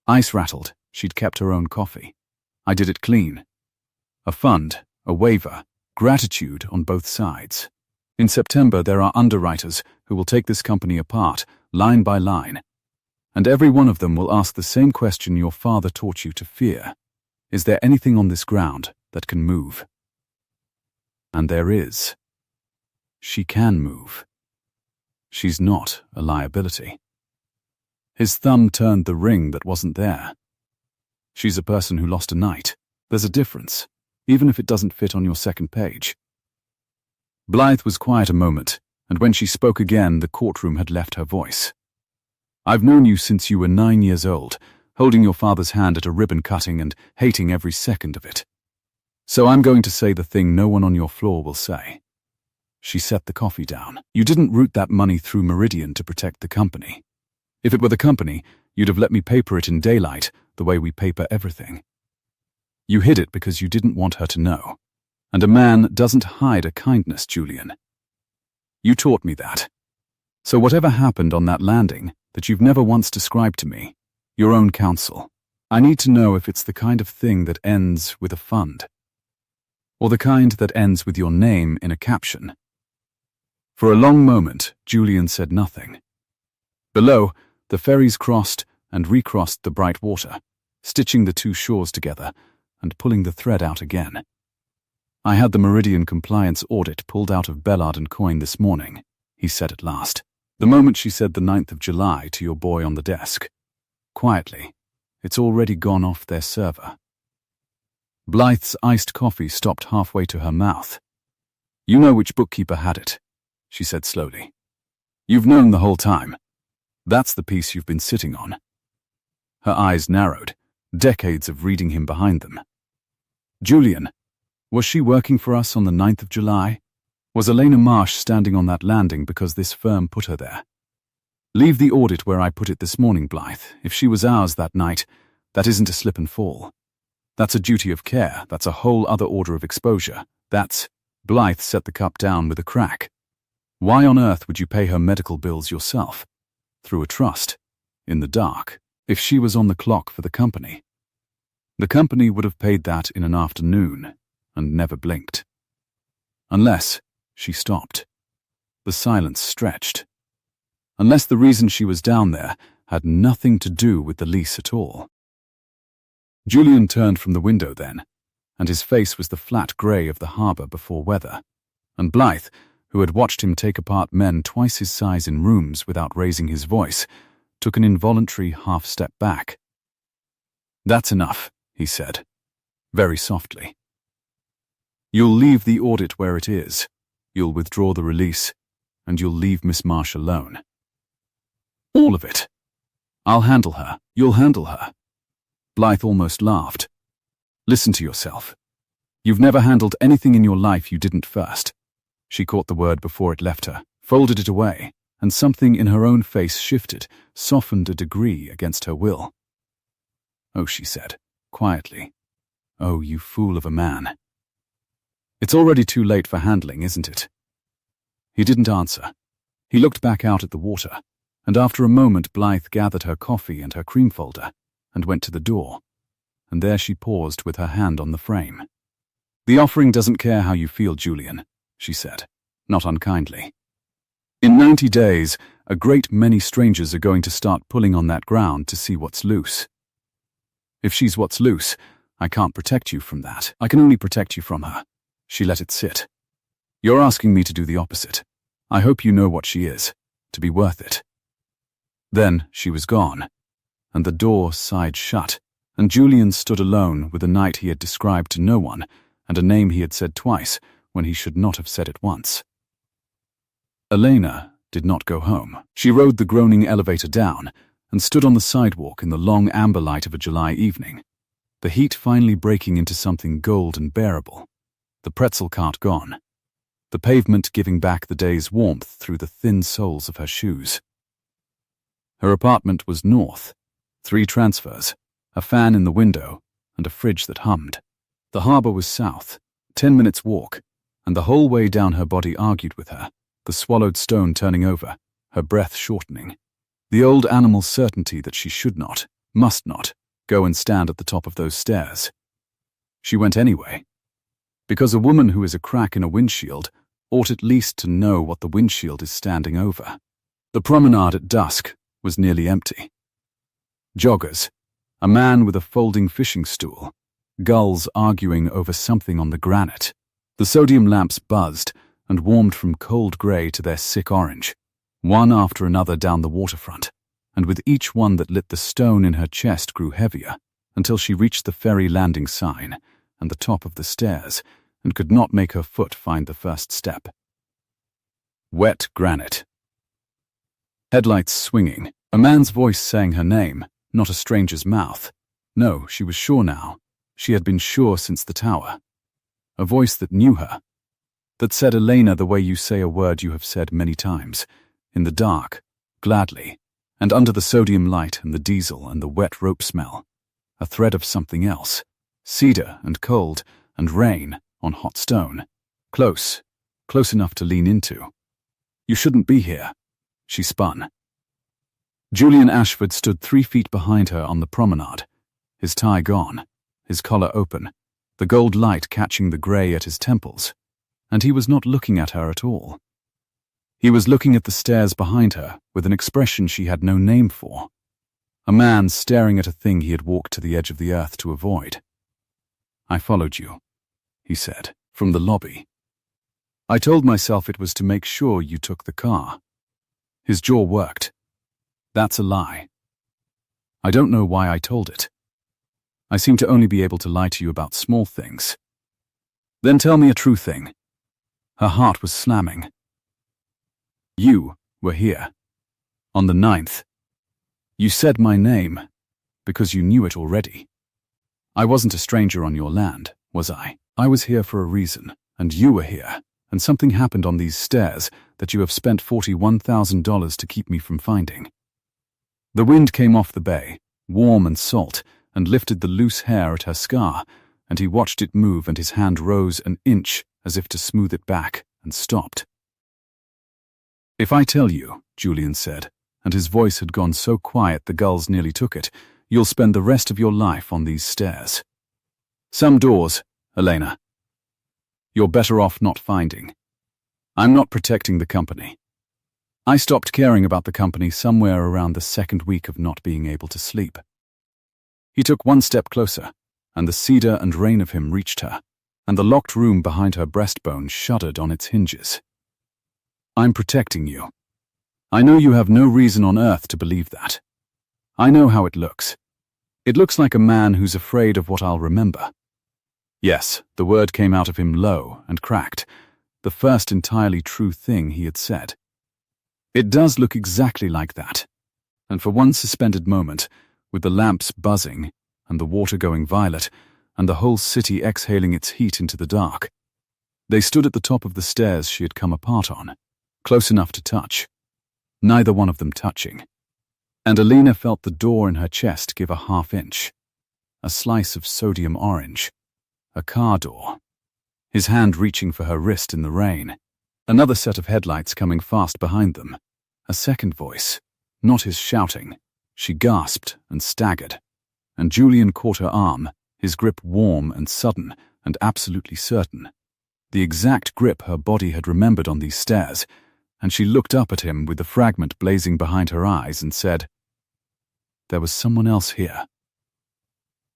Ice rattled. She'd kept her own coffee. I did it clean. A fund, a waiver, gratitude on both sides. In September, there are underwriters who will take this company apart, line by line. And every one of them will ask the same question your father taught you to fear. Is there anything on this ground that can move? And there is. She can move. She's not a liability." His thumb turned the ring that wasn't there. "She's a person who lost a night. There's a difference, even if it doesn't fit on your second page." Blythe was quiet a moment, and when she spoke again, the courtroom had left her voice. "I've known you since you were 9 years old, holding your father's hand at a ribbon cutting and hating every second of it. So I'm going to say the thing no one on your floor will say." She set the coffee down. "You didn't route that money through Meridian to protect the company. If it were the company, you'd have let me paper it in daylight, the way we paper everything. You hid it because you didn't want her to know. And a man doesn't hide a kindness, Julian. You taught me that. So whatever happened on that landing that you've never once described to me, your own counsel, I need to know if it's the kind of thing that ends with a fund, or the kind that ends with your name in a caption." For a long moment, Julian said nothing. Below, the ferries crossed and recrossed the bright water, stitching the 2 shores together and pulling the thread out again. "I had the Meridian compliance audit pulled out of Bellard and Coyne this morning," he said at last, "the moment she said the 9th of July to your boy on the desk. Quietly, it's already gone off their server." Blythe's iced coffee stopped halfway to her mouth. "You know which bookkeeper had it," she said slowly. "You've known the whole time. That's the piece you've been sitting on." Her eyes narrowed, decades of reading him behind them. "Julian, was she working for us on the 9th of July? Was Elena Marsh standing on that landing because this firm put her there? Leave the audit where I put it this morning, Blythe. If she was ours that night, that isn't a slip and fall. That's a duty of care. That's a whole other order of exposure. That's—" Blythe set the cup down with a crack. "Why on earth would you pay her medical bills yourself? Through a trust, in the dark, if she was on the clock for the company. The company would have paid that in an afternoon and never blinked. Unless," she stopped. The silence stretched. "Unless the reason she was down there had nothing to do with the lease at all." Julian turned from the window then, and his face was the flat grey of the harbour before weather, and Blythe, who had watched him take apart men twice his size in rooms without raising his voice, took an involuntary half-step back. "That's enough," he said, very softly. "You'll leave the audit where it is, you'll withdraw the release, and you'll leave Miss Marsh alone. All of it. I'll handle her, you'll handle her." Blythe almost laughed. "Listen to yourself. You've never handled anything in your life you didn't first." She caught the word before it left her, folded it away, and something in her own face shifted, softened a degree against her will. "Oh," she said, quietly. "Oh, you fool of a man. It's already too late for handling, isn't it?" He didn't answer. He looked back out at the water, and after a moment Blythe gathered her coffee and her cream folder and went to the door, and there she paused with her hand on the frame. "The offering doesn't care how you feel, Julian," she said, not unkindly. "In 90 days, a great many strangers are going to start pulling on that ground to see what's loose. If she's what's loose, I can't protect you from that. I can only protect you from her." She let it sit. "You're asking me to do the opposite. I hope you know what she is, to be worth it." Then she was gone, and the door sighed shut, and Julian stood alone with a night he had described to no one and a name he had said twice when he should not have said it once. Elena did not go home. She rode the groaning elevator down and stood on the sidewalk in the long amber light of a July evening, the heat finally breaking into something gold and bearable, the pretzel cart gone, the pavement giving back the day's warmth through the thin soles of her shoes. Her apartment was north, 3 transfers, a fan in the window, and a fridge that hummed. The harbour was south, 10 minutes' walk, and the whole way down her body argued with her, the swallowed stone turning over, her breath shortening. The old animal certainty that she should not, must not, go and stand at the top of those stairs. She went anyway, because a woman who is a crack in a windshield ought at least to know what the windshield is standing over. The promenade at dusk was nearly empty. Joggers, a man with a folding fishing stool, gulls arguing over something on the granite. The sodium lamps buzzed and warmed from cold grey to their sick orange, one after another down the waterfront, and with each one that lit the stone in her chest grew heavier until she reached the ferry landing sign and the top of the stairs and could not make her foot find the first step. Wet granite. Headlights swinging, a man's voice saying her name, not a stranger's mouth. No, she was sure now. She had been sure since the tower. A voice that knew her, that said Elena the way you say a word you have said many times, in the dark, gladly, and under the sodium light and the diesel and the wet rope smell, a thread of something else, cedar and cold and rain on hot stone, close enough to lean into. You shouldn't be here, she spun. Julian Ashford stood 3 feet behind her on the promenade, his tie gone, his collar open, the gold light catching the grey at his temples, and he was not looking at her at all. He was looking at the stairs behind her with an expression she had no name for, a man staring at a thing he had walked to the edge of the earth to avoid. I followed you, he said, from the lobby. I told myself it was to make sure you took the car. His jaw worked. That's a lie. I don't know why I told it. I seem to only be able to lie to you about small things. Then tell me a true thing. Her heart was slamming. You were here. On the 9th. You said my name, because you knew it already. I wasn't a stranger on your land, was I? I was here for a reason, and you were here, and something happened on these stairs that you have spent $41,000 to keep me from finding. The wind came off the bay, warm and salt, and lifted the loose hair at her scar, and he watched it move and his hand rose an inch as if to smooth it back, and stopped. If I tell you, Julian said, and his voice had gone so quiet the gulls nearly took it, you'll spend the rest of your life on these stairs. Some doors, Elena. You're better off not finding. I'm not protecting the company. I stopped caring about the company somewhere around the 2nd week of not being able to sleep. He took 1 step closer, and the cedar and rain of him reached her, and the locked room behind her breastbone shuddered on its hinges. I'm protecting you. I know you have no reason on earth to believe that. I know how it looks. It looks like a man who's afraid of what I'll remember. Yes, the word came out of him low and cracked, the first entirely true thing he had said. It does look exactly like that, and for one suspended moment, with the lamps buzzing and the water going violet and the whole city exhaling its heat into the dark, they stood at the top of the stairs she had come apart on, close enough to touch, neither one of them touching, and Elena felt the door in her chest give a half-inch, a slice of sodium orange, a car door, his hand reaching for her wrist in the rain, another set of headlights coming fast behind them, a second voice, not his shouting. She gasped and staggered, and Julian caught her arm, his grip warm and sudden and absolutely certain, the exact grip her body had remembered on these stairs, and she looked up at him with the fragment blazing behind her eyes and said, "There was someone else here."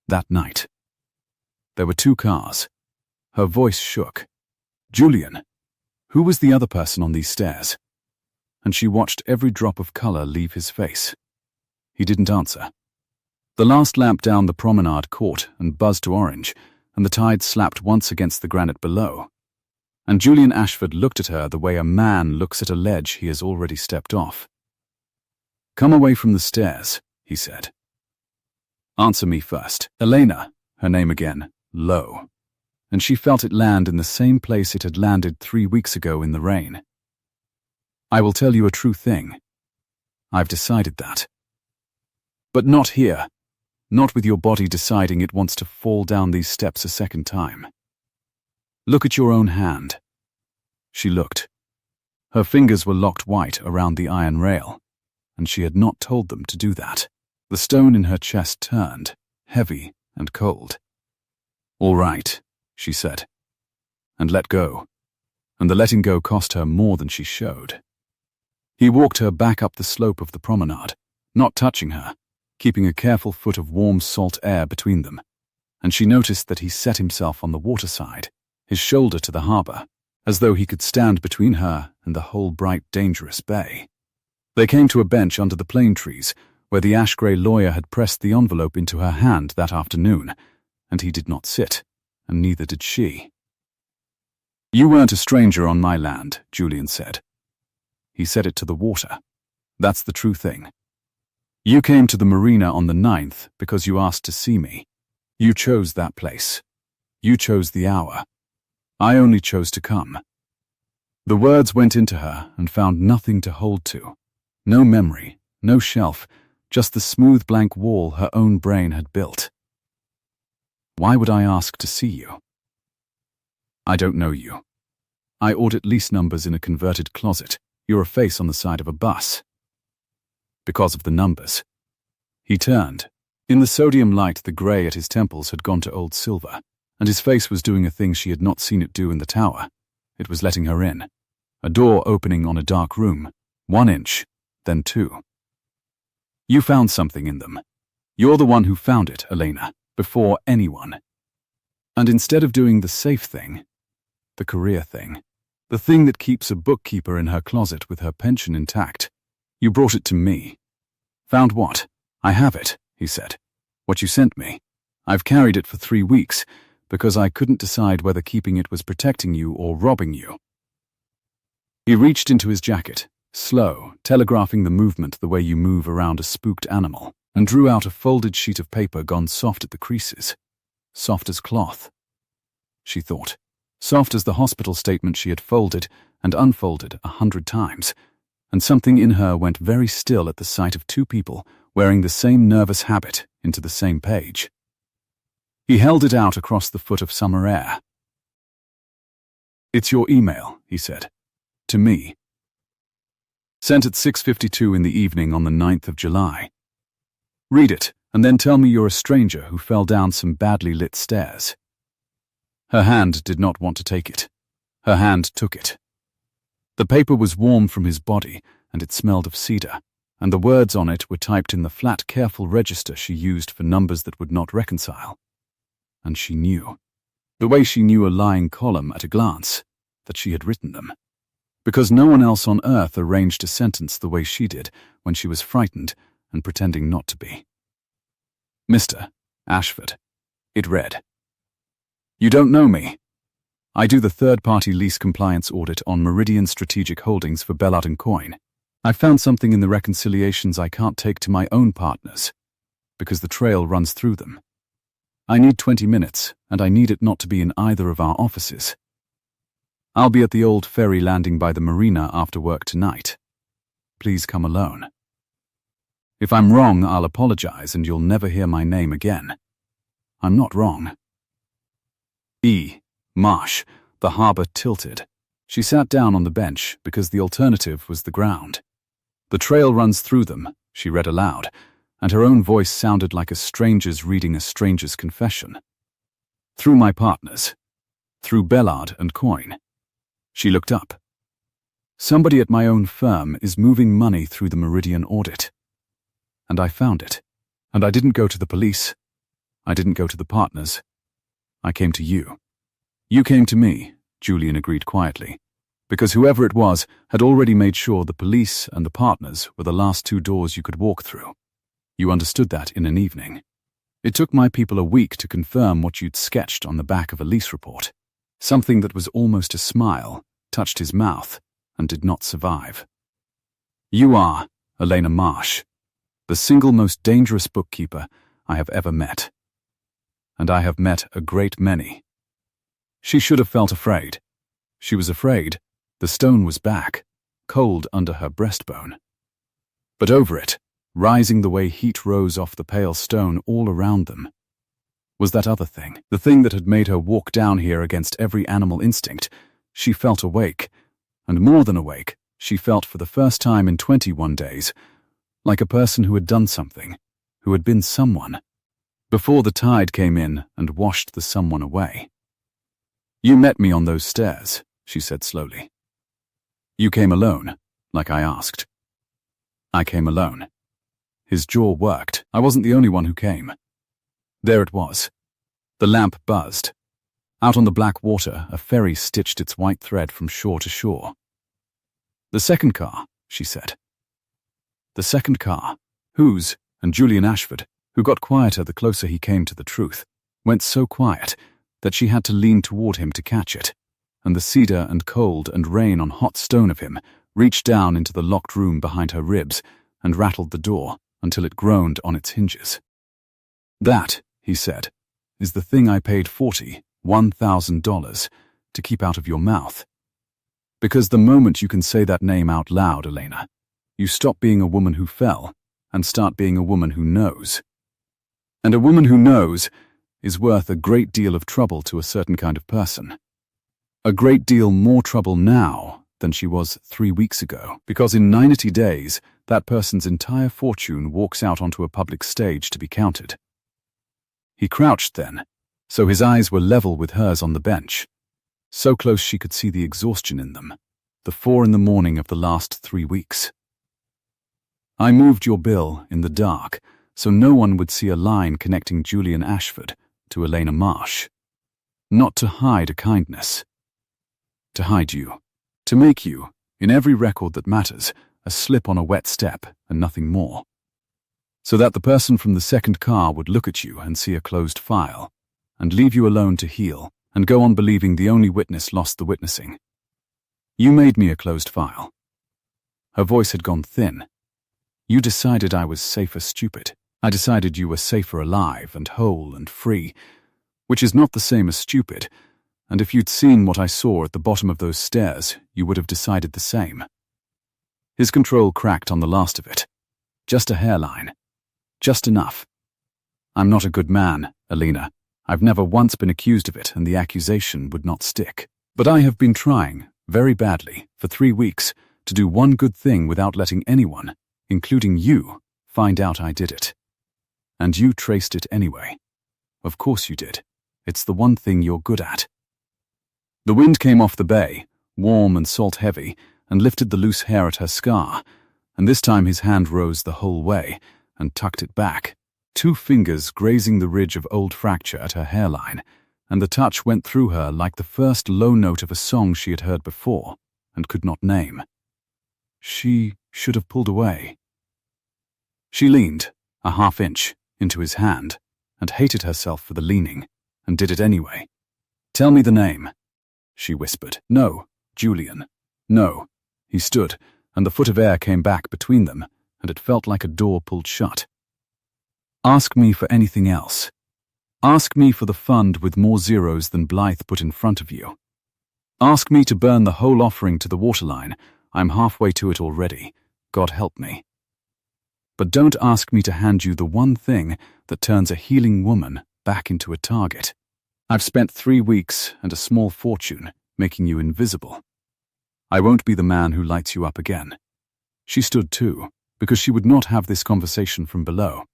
That night. There were 2 cars. Her voice shook. Julian, who was the other person on these stairs? And she watched every drop of color leave his face. He didn't answer. The last lamp down the promenade caught and buzzed to orange, and the tide slapped once against the granite below. And Julian Ashford looked at her the way a man looks at a ledge he has already stepped off. "Come away from the stairs," he said. "Answer me first." Elena, her name again, low, and she felt it land in the same place it had landed 3 weeks ago in the rain. "I will tell you a true thing. I've decided that. But not here. Not with your body deciding it wants to fall down these steps a second time. Look at your own hand." She looked. Her fingers were locked white around the iron rail, and she had not told them to do that. The stone in her chest turned, heavy and cold. "All right," she said, and let go, and the letting go cost her more than she showed. He walked her back up the slope of the promenade, not touching her, keeping a careful foot of warm salt air between them, and she noticed that he set himself on the waterside, his shoulder to the harbour, as though he could stand between her and the whole bright, dangerous bay. They came to a bench under the plane trees, where the ash-grey lawyer had pressed the envelope into her hand that afternoon, and he did not sit, and neither did she. "You weren't a stranger on my land," Julian said. He said it to the water. "That's the true thing. You came to the marina on the 9th because you asked to see me. You chose that place. You chose the hour. I only chose to come." The words went into her and found nothing to hold to. No memory, no shelf, just the smooth blank wall her own brain had built. "Why would I ask to see you? I don't know you. I audit lease numbers in a converted closet. You're a face on the side of a bus." "Because of the numbers." He turned. In the sodium light, the grey at his temples had gone to old silver, and his face was doing a thing she had not seen it do in the tower. It was letting her in. A door opening on a dark room, 1 inch, then 2. "You found something in them. You're the one who found it, Elena, before anyone. And instead of doing the safe thing, the career thing, the thing that keeps a bookkeeper in her closet with her pension intact, you brought it to me." "Found what?" "I have it," he said. "What you sent me. I've carried it for 3 weeks, because I couldn't decide whether keeping it was protecting you or robbing you." He reached into his jacket, slow, telegraphing the movement the way you move around a spooked animal, and drew out a folded sheet of paper gone soft at the creases. Soft as cloth, she thought. Soft as the hospital statement she had folded and unfolded 100 times, and something in her went very still at the sight of 2 people wearing the same nervous habit into the same page. He held it out across the foot of summer air. "It's your email," he said. "To me. Sent at 6:52 in the evening on the 9th of July. Read it, and then tell me you're a stranger who fell down some badly lit stairs." Her hand did not want to take it. Her hand took it. The paper was warm from his body, and it smelled of cedar, and the words on it were typed in the flat, careful register she used for numbers that would not reconcile. And she knew, the way she knew a lying column at a glance, that she had written them. Because no one else on earth arranged a sentence the way she did when she was frightened and pretending not to be. "Mr. Ashford," it read. "You don't know me. I do the third-party lease compliance audit on Meridian Strategic Holdings for Bellard & Coyne. I found something in the reconciliations I can't take to my own partners, because the trail runs through them. I need 20 minutes, and I need it not to be in either of our offices. I'll be at the old ferry landing by the marina after work tonight. Please come alone. If I'm wrong, I'll apologize and you'll never hear my name again. I'm not wrong." E. Marsh, the harbour tilted. She sat down on the bench because the alternative was the ground. "The trail runs through them," she read aloud, and her own voice sounded like a stranger's reading a stranger's confession. "Through my partners. Through Bellard & Coyne." She looked up. "Somebody at my own firm is moving money through the Meridian audit. And I found it. And I didn't go to the police. I didn't go to the partners. I came to you." "You came to me," Julian agreed quietly, because whoever it was had already made sure the police and the partners were the last 2 doors you could walk through. You understood that in an evening. It took my people a week to confirm what you'd sketched on the back of a lease report. Something that was almost a smile touched his mouth and did not survive. You are, Elena Marsh, the single most dangerous bookkeeper I have ever met. And I have met a great many. She should have felt afraid. She was afraid. The stone was back, cold under her breastbone. But over it, rising the way heat rose off the pale stone all around them, was that other thing, the thing that had made her walk down here against every animal instinct. She felt awake, and more than awake, she felt for the first time in 21 days, like a person who had done something, who had been someone, before the tide came in and washed the someone away. You met me on those stairs, she said slowly. You came alone, like I asked. I came alone. His jaw worked. I wasn't the only one who came. There it was. The lamp buzzed. Out on the black water, a ferry stitched its white thread from shore to shore. The second car, she said. The second car, whose, and Julian Ashford, who got quieter the closer he came to the truth, went so quiet that she had to lean toward him to catch it, and the cedar and cold and rain on hot stone of him reached down into the locked room behind her ribs and rattled the door until it groaned on its hinges. That, he said, is the thing I paid $41,000 to keep out of your mouth. Because the moment you can say that name out loud, Elena, you stop being a woman who fell and start being a woman who knows. And a woman who knows is worth a great deal of trouble to a certain kind of person. A great deal more trouble now than she was 3 weeks ago, because in 90 days, that person's entire fortune walks out onto a public stage to be counted. He crouched then, so his eyes were level with hers on the bench, so close she could see the exhaustion in them, the 4 a.m. of the last 3 weeks. I moved your bill in the dark, so no one would see a line connecting Julian Ashford to Elena Marsh. Not to hide a kindness. To hide you. To make you, in every record that matters, a slip on a wet step and nothing more. So that the person from the second car would look at you and see a closed file, and leave you alone to heal, and go on believing the only witness lost the witnessing. You made me a closed file. Her voice had gone thin. You decided I was safer stupid. I decided you were safer alive and whole and free, which is not the same as stupid, and if you'd seen what I saw at the bottom of those stairs, you would have decided the same. His control cracked on the last of it. Just a hairline. Just enough. I'm not a good man, Elena. I've never once been accused of it, and the accusation would not stick. But I have been trying, very badly, for 3 weeks, to do one good thing without letting anyone, including you, find out I did it. And you traced it anyway. Of course you did. It's the one thing you're good at. The wind came off the bay, warm and salt-heavy, and lifted the loose hair at her scar, and this time his hand rose the whole way and tucked it back, 2 fingers grazing the ridge of old fracture at her hairline, and the touch went through her like the first low note of a song she had heard before and could not name. She should have pulled away. She leaned, a half-inch, into his hand, and hated herself for the leaning, and did it anyway. Tell me the name, she whispered. No, Julian. No. He stood, and the foot of air came back between them, and it felt like a door pulled shut. Ask me for anything else. Ask me for the fund with more zeros than Blythe put in front of you. Ask me to burn the whole offering to the waterline. I'm halfway to it already. God help me. But don't ask me to hand you the one thing that turns a healing woman back into a target. I've spent 3 weeks and a small fortune making you invisible. I won't be the man who lights you up again. She stood too, because she would not have this conversation from below.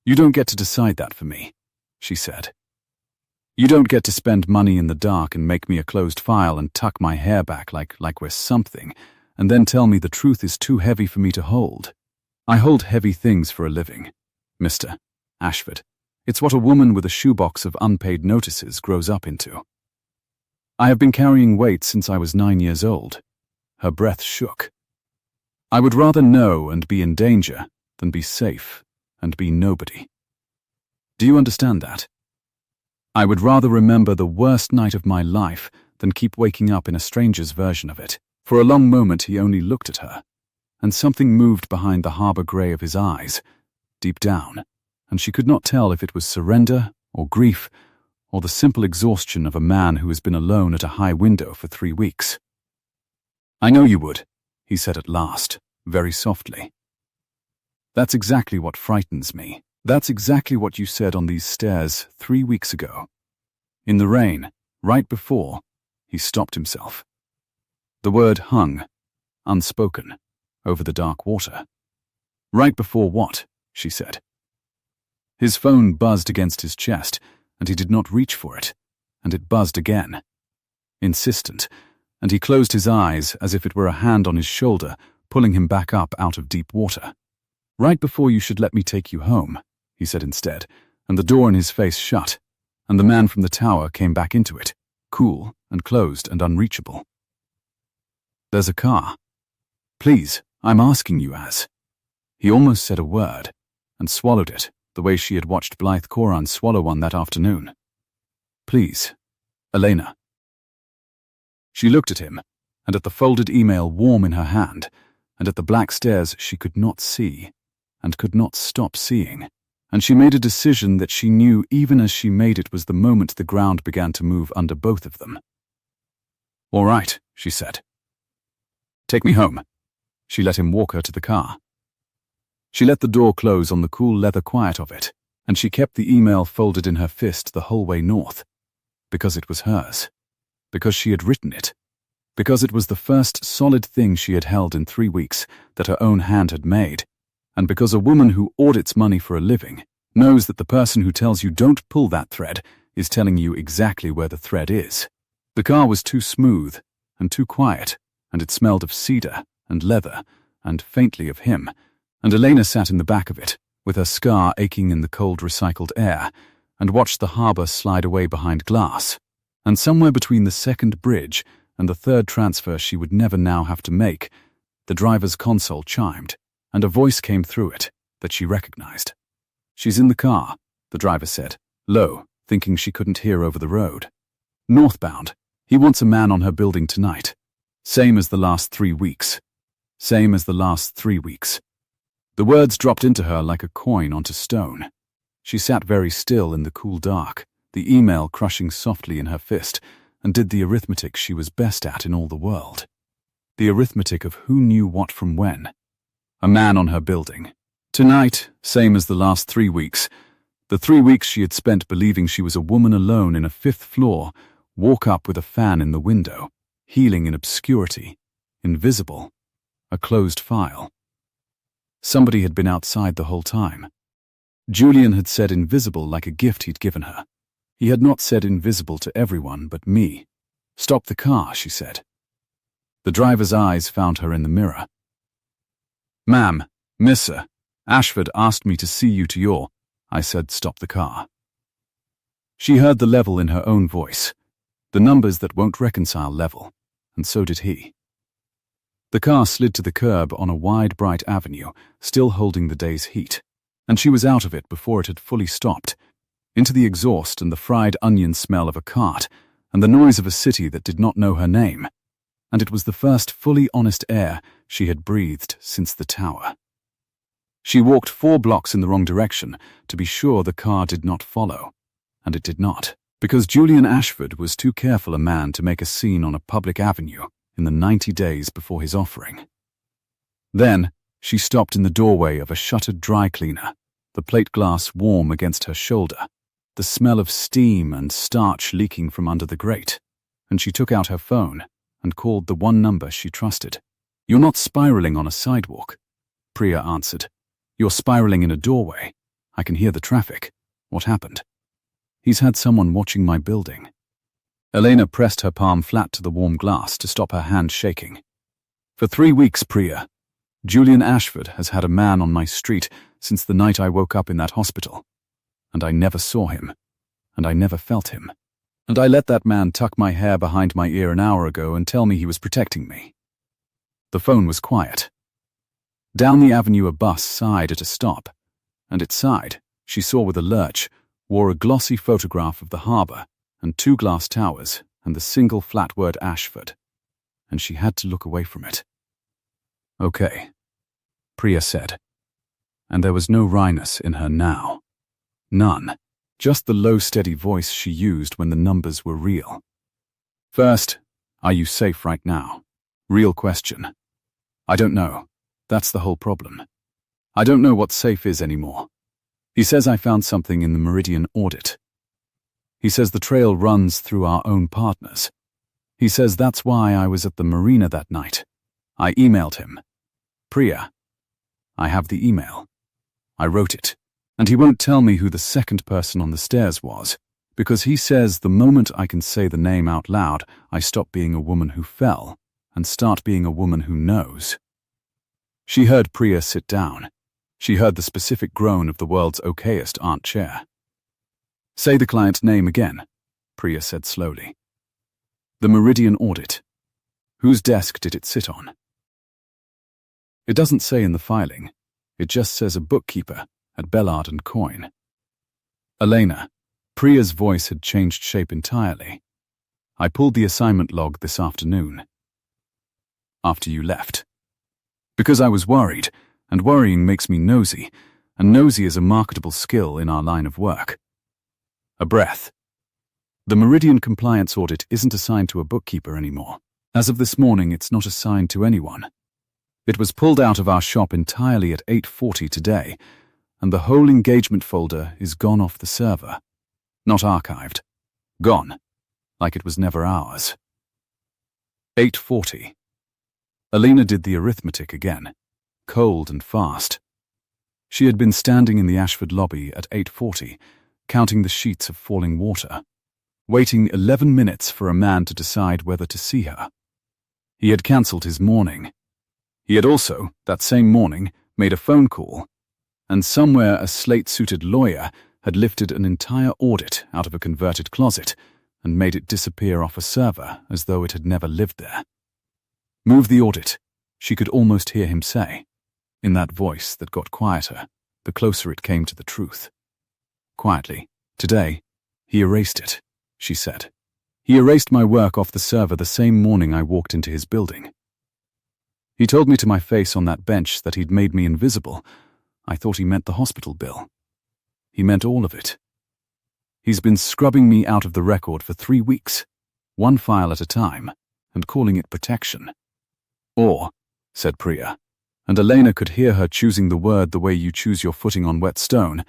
You don't get to decide that for me, she said. You don't get to spend money in the dark and make me a closed file and tuck my hair back like we're something, and then tell me the truth is too heavy for me to hold. I hold heavy things for a living, Mr. Ashford. It's what a woman with a shoebox of unpaid notices grows up into. I have been carrying weight since I was 9 years old. Her breath shook. I would rather know and be in danger than be safe and be nobody. Do you understand that? I would rather remember the worst night of my life than keep waking up in a stranger's version of it. For a long moment he only looked at her, and something moved behind the harbor grey of his eyes, deep down, and she could not tell if it was surrender or grief or the simple exhaustion of a man who has been alone at a high window for 3 weeks. I know you would, he said at last, very softly. That's exactly what frightens me. That's exactly what you said on these stairs 3 weeks ago. In the rain, right before, he stopped himself. The word hung, unspoken, over the dark water. Right before what? She said. His phone buzzed against his chest, and he did not reach for it, and it buzzed again. Insistent, and he closed his eyes as if it were a hand on his shoulder, pulling him back up out of deep water. Right before you should let me take you home, he said instead, and the door in his face shut, and the man from the tower came back into it, cool and closed and unreachable. There's a car. Please, I'm asking you as. He almost said a word, and swallowed it, the way she had watched Blythe Coran swallow one that afternoon. Please, Elena. She looked at him, and at the folded email warm in her hand, and at the black stairs she could not see, and could not stop seeing, and she made a decision that she knew even as she made it was the moment the ground began to move under both of them. All right, she said. Take me home. She let him walk her to the car. She let the door close on the cool leather quiet of it, and she kept the email folded in her fist the whole way north. Because it was hers. Because she had written it. Because it was the first solid thing she had held in 3 weeks that her own hand had made. And because a woman who audits money for a living knows that the person who tells you don't pull that thread is telling you exactly where the thread is. The car was too smooth and too quiet, and it smelled of cedar and leather and faintly of him, and Elena sat in the back of it, with her scar aching in the cold recycled air, and watched the harbor slide away behind glass. And somewhere between the second bridge and the third transfer she would never now have to make, the driver's console chimed, and a voice came through it that she recognized. She's in the car, the driver said, low, thinking she couldn't hear over the road. Northbound. He wants a man on her building tonight. Same as the last 3 weeks. Same as the last 3 weeks. The words dropped into her like a coin onto stone. She sat very still in the cool dark, the email crushing softly in her fist, and did the arithmetic she was best at in all the world. The arithmetic of who knew what from when. A man on her building. Tonight, same as the last 3 weeks. The 3 weeks she had spent believing she was a woman alone in a 5th floor, walk up with a fan in the window, healing in obscurity, invisible, a closed file. Somebody had been outside the whole time. Julian had said invisible like a gift he'd given her. He had not said invisible to everyone but me. Stop the car, she said. The driver's eyes found her in the mirror. Ma'am, Mr. Ashford asked me to see you to your... I said stop the car. She heard the level in her own voice, the numbers that won't reconcile level, and so did he. The car slid to the curb on a wide, bright avenue, still holding the day's heat, and she was out of it before it had fully stopped, into the exhaust and the fried onion smell of a cart, and the noise of a city that did not know her name, and it was the first fully honest air she had breathed since the tower. She walked 4 blocks in the wrong direction to be sure the car did not follow, and it did not, because Julian Ashford was too careful a man to make a scene on a public avenue in the 90 days before his offering. Then she stopped in the doorway of a shuttered dry cleaner, the plate glass warm against her shoulder, the smell of steam and starch leaking from under the grate, and she took out her phone and called the one number she trusted. You're not spiraling on a sidewalk, Priya answered. You're spiraling in a doorway. I can hear the traffic. What happened? He's had someone watching my building. Elena pressed her palm flat to the warm glass to stop her hand shaking. For 3 weeks, Priya. Julian Ashford has had a man on my street since the night I woke up in that hospital. And I never saw him. And I never felt him. And I let that man tuck my hair behind my ear an hour ago and tell me he was protecting me. The phone was quiet. Down the avenue a bus sighed at a stop, and it sighed, she saw with a lurch, wore a glossy photograph of the harbour and 2 glass towers and the single flat word Ashford, and she had to look away from it. "Okay," Priya said, and there was no wryness in her now. None, just the low, steady voice she used when the numbers were real. "First, are you safe right now? Real question. I don't know. That's the whole problem. I don't know what safe is anymore. He says I found something in the Meridian audit. He says the trail runs through our own partners. He says that's why I was at the marina that night. I emailed him. Priya, I have the email. I wrote it. And he won't tell me who the second person on the stairs was, because he says the moment I can say the name out loud, I stop being a woman who fell and start being a woman who knows." She heard Priya sit down. She heard the specific groan of the world's okayest aunt chair. "Say the client's name again," Priya said slowly. "The Meridian audit. Whose desk did it sit on?" "It doesn't say in the filing. It just says a bookkeeper at Bellard and Coyne." "Elena," Priya's voice had changed shape entirely. "I pulled the assignment log this afternoon. After you left. Because I was worried, and worrying makes me nosy, and nosy is a marketable skill in our line of work." A breath. "The Meridian compliance audit isn't assigned to a bookkeeper anymore. As of this morning, it's not assigned to anyone. It was pulled out of our shop entirely at 8:40 today, and the whole engagement folder is gone off the server. Not archived. Gone. Like it was never ours." 8:40. Elena did the arithmetic again, cold and fast. She had been standing in the Ashford lobby at 8:40, counting the sheets of falling water, waiting 11 minutes for a man to decide whether to see her. He had cancelled his morning. He had also, that same morning, made a phone call, and somewhere a slate-suited lawyer had lifted an entire audit out of a converted closet and made it disappear off a server as though it had never lived there. "Move the audit," she could almost hear him say, in that voice that got quieter the closer it came to the truth. Quietly, "Today, he erased it," she said. "He erased my work off the server the same morning I walked into his building. He told me to my face on that bench that he'd made me invisible. I thought he meant the hospital bill. He meant all of it. He's been scrubbing me out of the record for 3 weeks, 1 file at a time, and calling it protection." "Or," said Priya, and Elena could hear her choosing the word the way you choose your footing on wet stone,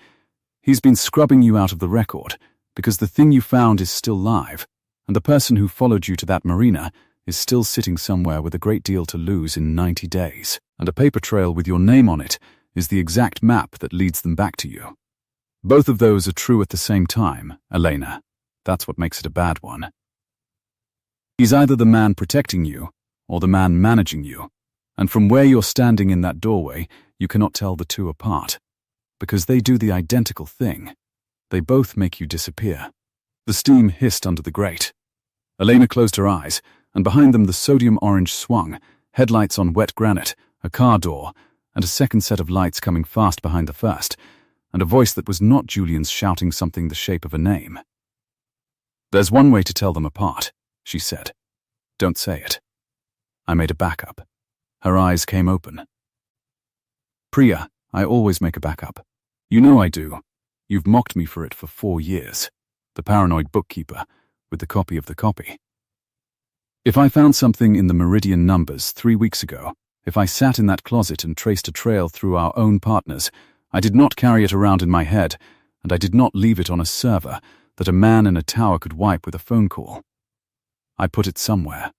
"he's been scrubbing you out of the record because the thing you found is still live, and the person who followed you to that marina is still sitting somewhere with a great deal to lose in 90 days, and a paper trail with your name on it is the exact map that leads them back to you. Both of those are true at the same time, Elena. That's what makes it a bad one. He's either the man protecting you or the man managing you, and from where you're standing in that doorway, you cannot tell the two apart, because they do the identical thing. They both make you disappear." The steam hissed under the grate. Elena closed her eyes, and behind them the sodium orange swung, headlights on wet granite, a car door, and a second set of lights coming fast behind the first, and a voice that was not Julian's shouting something the shape of a name. "There's one way to tell them apart," she said. "Don't say it." I made a backup. Her eyes came open. "Priya, I always make a backup. You know I do. You've mocked me for it for 4 years. The paranoid bookkeeper, with the copy of the copy. If I found something in the Meridian numbers 3 weeks ago, if I sat in that closet and traced a trail through our own partners, I did not carry it around in my head, and I did not leave it on a server that a man in a tower could wipe with a phone call. I put it somewhere.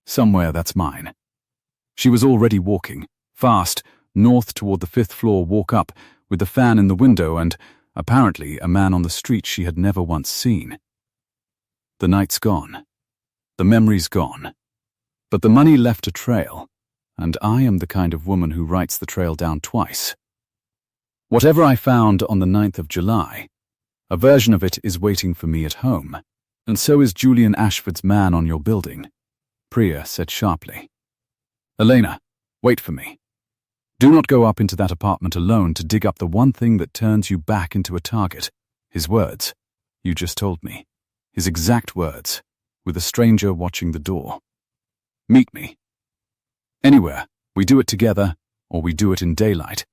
Somewhere that's mine." She was already walking, fast, north toward the 5th floor walk-up, with the fan in the window and, apparently, a man on the street she had never once seen. The night's gone. The memory's gone. But the money left a trail, and I am the kind of woman who writes the trail down twice. Whatever I found on the 9th of July, a version of it is waiting for me at home, and so is Julian Ashford's man on your building," Priya said sharply. "Elena, wait for me. Do not go up into that apartment alone to dig up the one thing that turns you back into a target. His words. You just told me. His exact words, with a stranger watching the door. Meet me. Anywhere. We do it together, or we do it in daylight.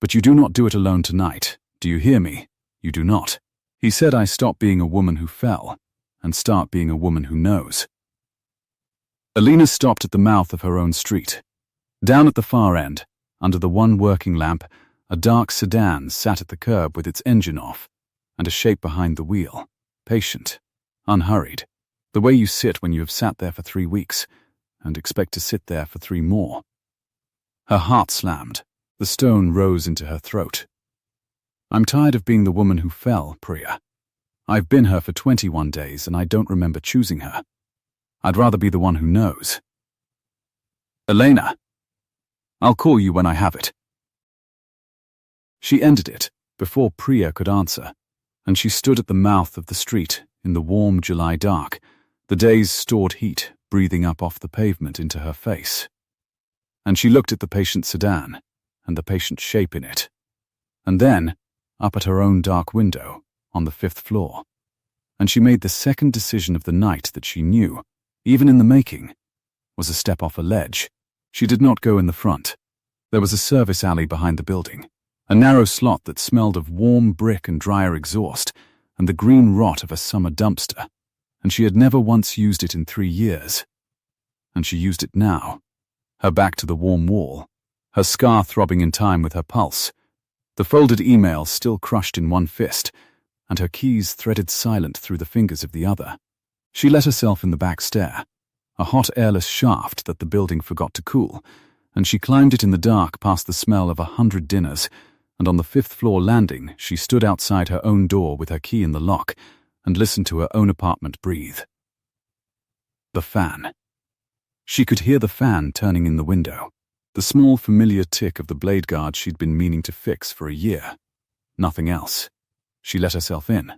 But you do not do it alone tonight. Do you hear me? You do not. He said I stop being a woman who fell, and start being a woman who knows. Elena stopped at the mouth of her own street. Down at the far end, under the one working lamp, a dark sedan sat at the curb with its engine off, and a shape behind the wheel, patient, unhurried, the way you sit when you have sat there for 3 weeks, and expect to sit there for 3 more. Her heart slammed. The stone rose into her throat. I'm tired of being the woman who fell, Priya. I've been her for 21 days, and I don't remember choosing her. I'd rather be the one who knows. Elena, I'll call you when I have it. She ended it before Priya could answer, and she stood at the mouth of the street in the warm July dark, the day's stored heat breathing up off the pavement into her face. And she looked at the patient sedan and the patient shape in it, and then up at her own dark window on the 5th floor. And she made the second decision of the night that she knew, even in the making, was a step off a ledge. She did not go in the front. There was a service alley behind the building, a narrow slot that smelled of warm brick and dryer exhaust and the green rot of a summer dumpster, and she had never once used it in 3 years. And she used it now, her back to the warm wall, her scar throbbing in time with her pulse, the folded email still crushed in one fist, and her keys threaded silent through the fingers of the other. She let herself in the back stair, a hot airless shaft that the building forgot to cool, and she climbed it in the dark past the smell of 100 dinners, and on the 5th floor landing she stood outside her own door with her key in the lock and listened to her own apartment breathe. The fan. She could hear the fan turning in the window, the small familiar tick of the blade guard she'd been meaning to fix for a year. Nothing else. She let herself in.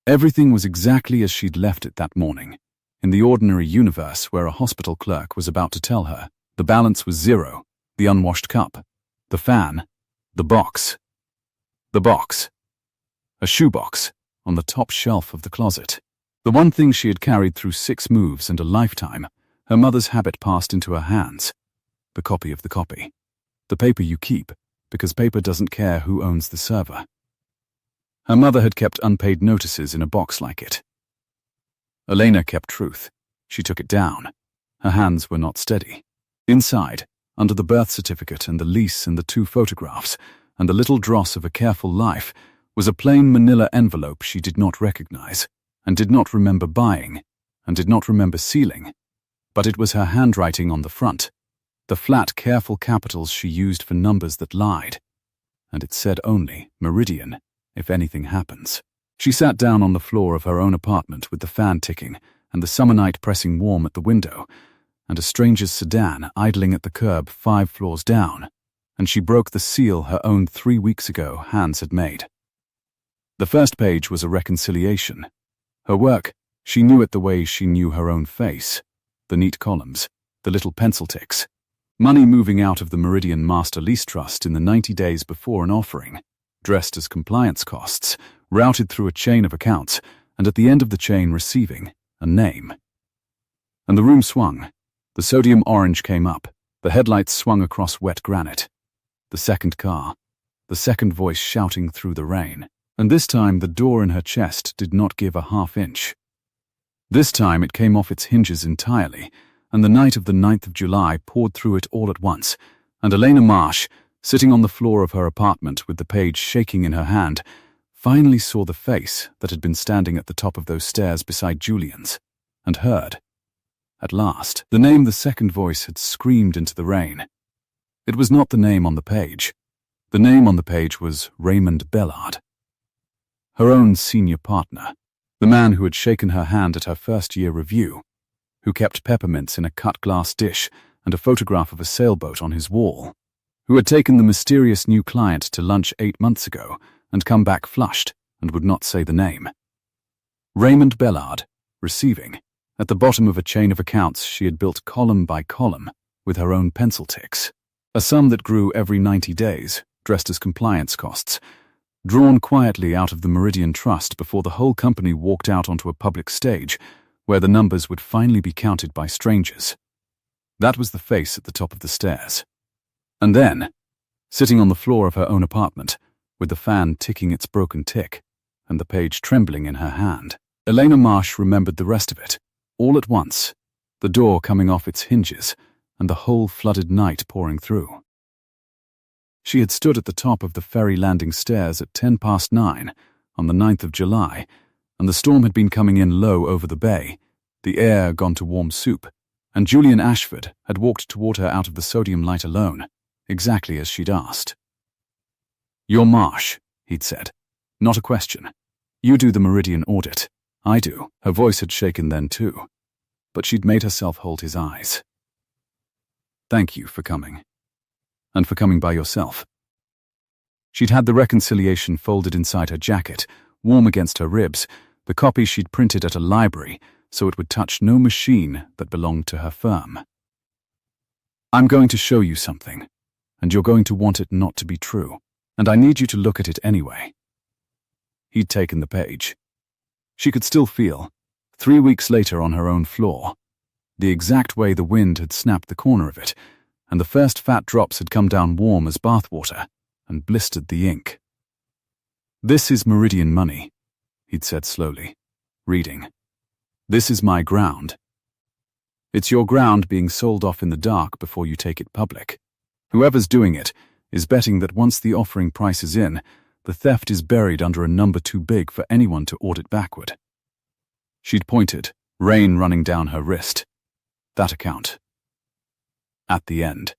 Everything was exactly as she'd left it that morning, in the ordinary universe where a hospital clerk was about to tell her the balance was 0, the unwashed cup, the fan, the box. The box. A shoebox on the top shelf of the closet. The one thing she had carried through 6 moves and a lifetime, her mother's habit passed into her hands. The copy of the copy. The paper you keep, because paper doesn't care who owns the server. Her mother had kept unpaid notices in a box like it. Elena kept truth. She took it down. Her hands were not steady. Inside, under the birth certificate and the lease and the 2 photographs, and the little dross of a careful life, was a plain manila envelope she did not recognize, and did not remember buying, and did not remember sealing. But it was her handwriting on the front, the flat, careful capitals she used for numbers that lied. And it said only, Meridian, if anything happens. She sat down on the floor of her own apartment with the fan ticking and the summer night pressing warm at the window, and a stranger's sedan idling at the curb 5 floors down, and she broke the seal her own 3 weeks ago hands had made. The first page was a reconciliation. Her work, she knew it the way she knew her own face. The neat columns, the little pencil ticks. Money moving out of the Meridian Master Lease Trust in the 90 days before an offering, dressed as compliance costs, routed through a chain of accounts, and at the end of the chain receiving a name. And the room swung. The sodium orange came up. The headlights swung across wet granite. The second car. The second voice shouting through the rain. And this time the door in her chest did not give a half inch. This time it came off its hinges entirely, and the night of the 9th of July poured through it all at once, and Elena Marsh, sitting on the floor of her apartment with the page shaking in her hand, finally saw the face that had been standing at the top of those stairs beside Julian's, and heard, at last, the name the second voice had screamed into the rain. It was not the name on the page. The name on the page was Raymond Bellard. Her own senior partner, the man who had shaken her hand at her first-year review, who kept peppermints in a cut-glass dish and a photograph of a sailboat on his wall, who had taken the mysterious new client to lunch 8 months ago and come back flushed and would not say the name. Raymond Bellard, receiving, at the bottom of a chain of accounts she had built column by column with her own pencil ticks, a sum that grew every 90 days, dressed as compliance costs, drawn quietly out of the Meridian Trust before the whole company walked out onto a public stage where the numbers would finally be counted by strangers. That was the face at the top of the stairs. And then, sitting on the floor of her own apartment, with the fan ticking its broken tick and the page trembling in her hand, Elena Marsh remembered the rest of it, all at once, the door coming off its hinges and the whole flooded night pouring through. She had stood at the top of the ferry landing stairs at 9:10 on the 9th of July, and the storm had been coming in low over the bay, the air gone to warm soup, and Julian Ashford had walked toward her out of the sodium light alone, exactly as she'd asked. "You're Marsh," he'd said. "Not a question. You do the Meridian audit. I do." Her voice had shaken then too, but she'd made herself hold his eyes. "Thank you for coming. And for coming by yourself." She'd had the reconciliation folded inside her jacket, warm against her ribs, the copy she'd printed at a library, so it would touch no machine that belonged to her firm. "I'm going to show you something, and you're going to want it not to be true, and I need you to look at it anyway." He'd taken the page. She could still feel, 3 weeks later on her own floor, the exact way the wind had snapped the corner of it, and the first fat drops had come down warm as bathwater and blistered the ink. "This is Meridian money," he'd said slowly, reading. "This is my ground. It's your ground being sold off in the dark before you take it public. Whoever's doing it is betting that once the offering price is in, the theft is buried under a number too big for anyone to audit backward." She'd pointed, rain running down her wrist. "That account. At the end.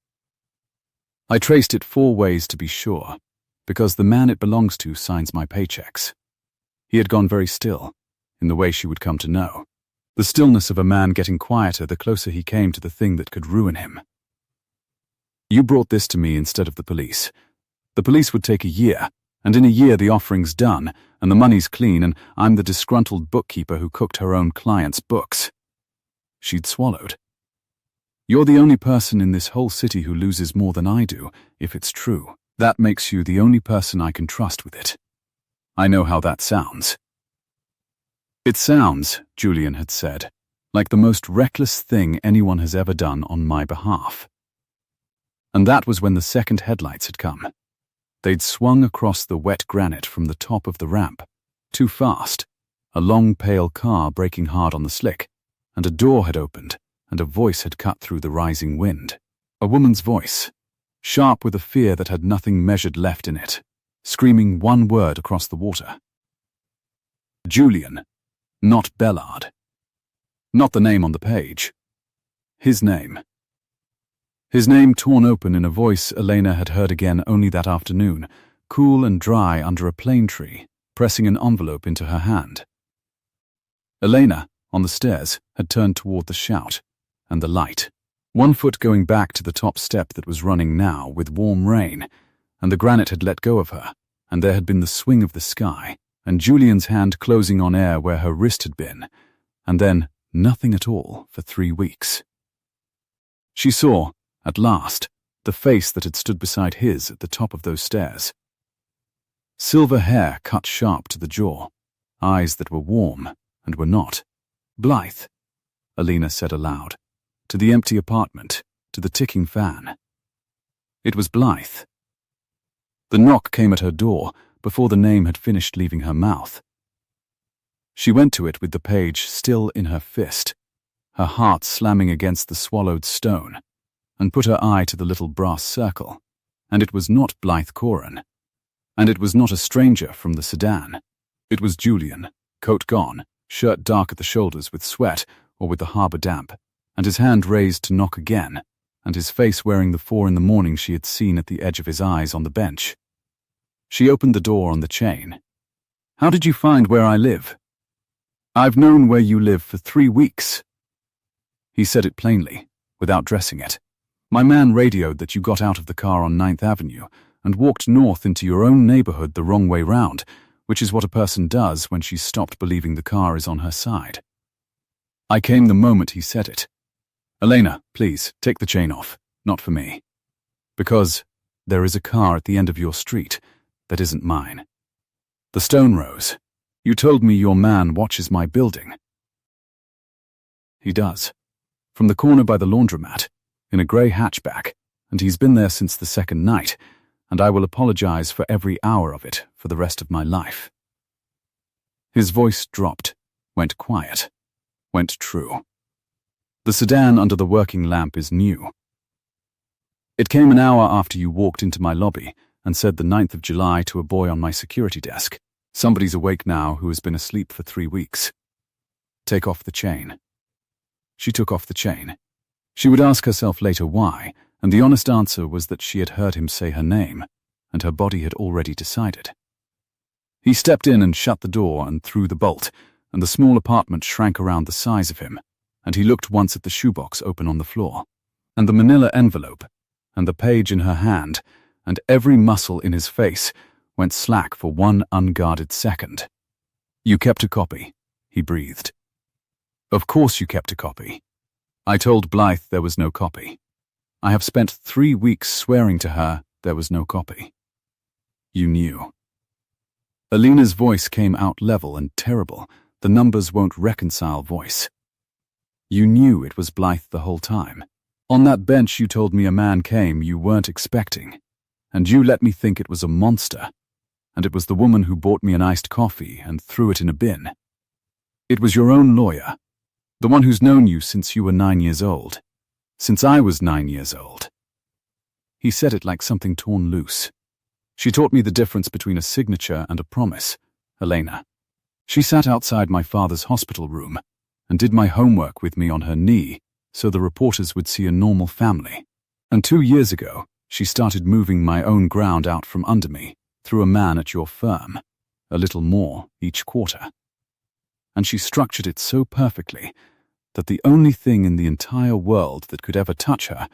I traced it 4 ways to be sure, because the man it belongs to signs my paychecks." He had gone very still, in the way she would come to know. The stillness of a man getting quieter the closer he came to the thing that could ruin him. "You brought this to me instead of the police. The police would take a year, and in a year the offering's done, and the money's clean, and I'm the disgruntled bookkeeper who cooked her own clients' books." She'd swallowed. "You're the only person in this whole city who loses more than I do, if it's true. That makes you the only person I can trust with it. I know how that sounds." "It sounds," Julian had said, "like the most reckless thing anyone has ever done on my behalf." And that was when the second headlights had come. They'd swung across the wet granite from the top of the ramp, too fast, a long pale car braking hard on the slick, and a door had opened, and a voice had cut through the rising wind. A woman's voice, sharp with a fear that had nothing measured left in it, screaming one word across the water. Julian, not Bellard. Not the name on the page. His name. His name torn open in a voice Elena had heard again only that afternoon, cool and dry under a plane tree, pressing an envelope into her hand. Elena, on the stairs, had turned toward the shout and the light, one foot going back to the top step that was running now with warm rain, and the granite had let go of her, and there had been the swing of the sky, and Julian's hand closing on air where her wrist had been, and then nothing at all for 3 weeks. She saw, at last, the face that had stood beside his at the top of those stairs. Silver hair cut sharp to the jaw, eyes that were warm and were not. "Blythe," Elena said aloud, to the empty apartment, to the ticking fan. It was Blythe. The knock came at her door before the name had finished leaving her mouth. She went to it with the page still in her fist, her heart slamming against the swallowed stone, and put her eye to the little brass circle, and it was not Blythe Coran, and it was not a stranger from the sedan. It was Julian, coat gone, shirt dark at the shoulders with sweat or with the harbour damp, and his hand raised to knock again, and his face wearing the 4 in the morning she had seen at the edge of his eyes on the bench. She opened the door on the chain. "How did you find where I live?" "I've known where you live for 3 weeks." He said it plainly, without dressing it. "My man radioed that you got out of the car on 9th Avenue and walked north into your own neighborhood the wrong way round, which is what a person does when she's stopped believing the car is on her side. I came the moment he said it. Elena, please, take the chain off, not for me. Because there is a car at the end of your street that isn't mine. The stone rose. You told me your man watches my building. He does. From the corner by the laundromat, in a grey hatchback, and he's been there since the second night, and I will apologize for every hour of it for the rest of my life. His voice dropped, went quiet, went true. The sedan under the working lamp is new. It came an hour after you walked into my lobby and said the 9th of July to a boy on my security desk. Somebody's awake now who has been asleep for 3 weeks. Take off the chain. She took off the chain. She would ask herself later why, and the honest answer was that she had heard him say her name, and her body had already decided. He stepped in and shut the door and threw the bolt, and the small apartment shrank around the size of him, and he looked once at the shoebox open on the floor, and the manila envelope, and the page in her hand, and every muscle in his face went slack for one unguarded second. You kept a copy, he breathed. Of course you kept a copy. I told Blythe there was no copy. I have spent 3 weeks swearing to her there was no copy. You knew. Elena's voice came out level and terrible, the numbers won't reconcile voice. You knew it was Blythe the whole time. On that bench you told me a man came you weren't expecting, and you let me think it was a monster, and it was the woman who bought me an iced coffee and threw it in a bin. It was your own lawyer, the one who's known you since you were 9 years old, since I was 9 years old. He said it like something torn loose. She taught me the difference between a signature and a promise, Elena. She sat outside my father's hospital room and did my homework with me on her knee so the reporters would see a normal family. And 2 years ago, she started moving my own ground out from under me through a man at your firm, a little more each quarter. And she structured it so perfectly that the only thing in the entire world that could ever touch her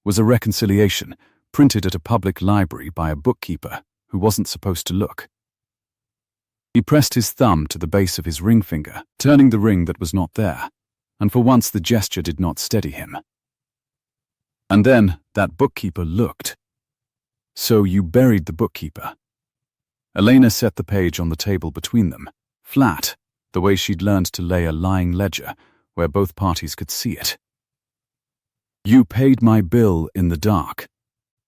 was a reconciliation printed at a public library by a bookkeeper who wasn't supposed to look. He pressed his thumb to the base of his ring finger, turning the ring that was not there, and for once the gesture did not steady him. And then that bookkeeper looked. So you buried the bookkeeper. Elena set the page on the table between them, flat, the way she'd learned to lay a lying ledger where both parties could see it. You paid my bill in the dark.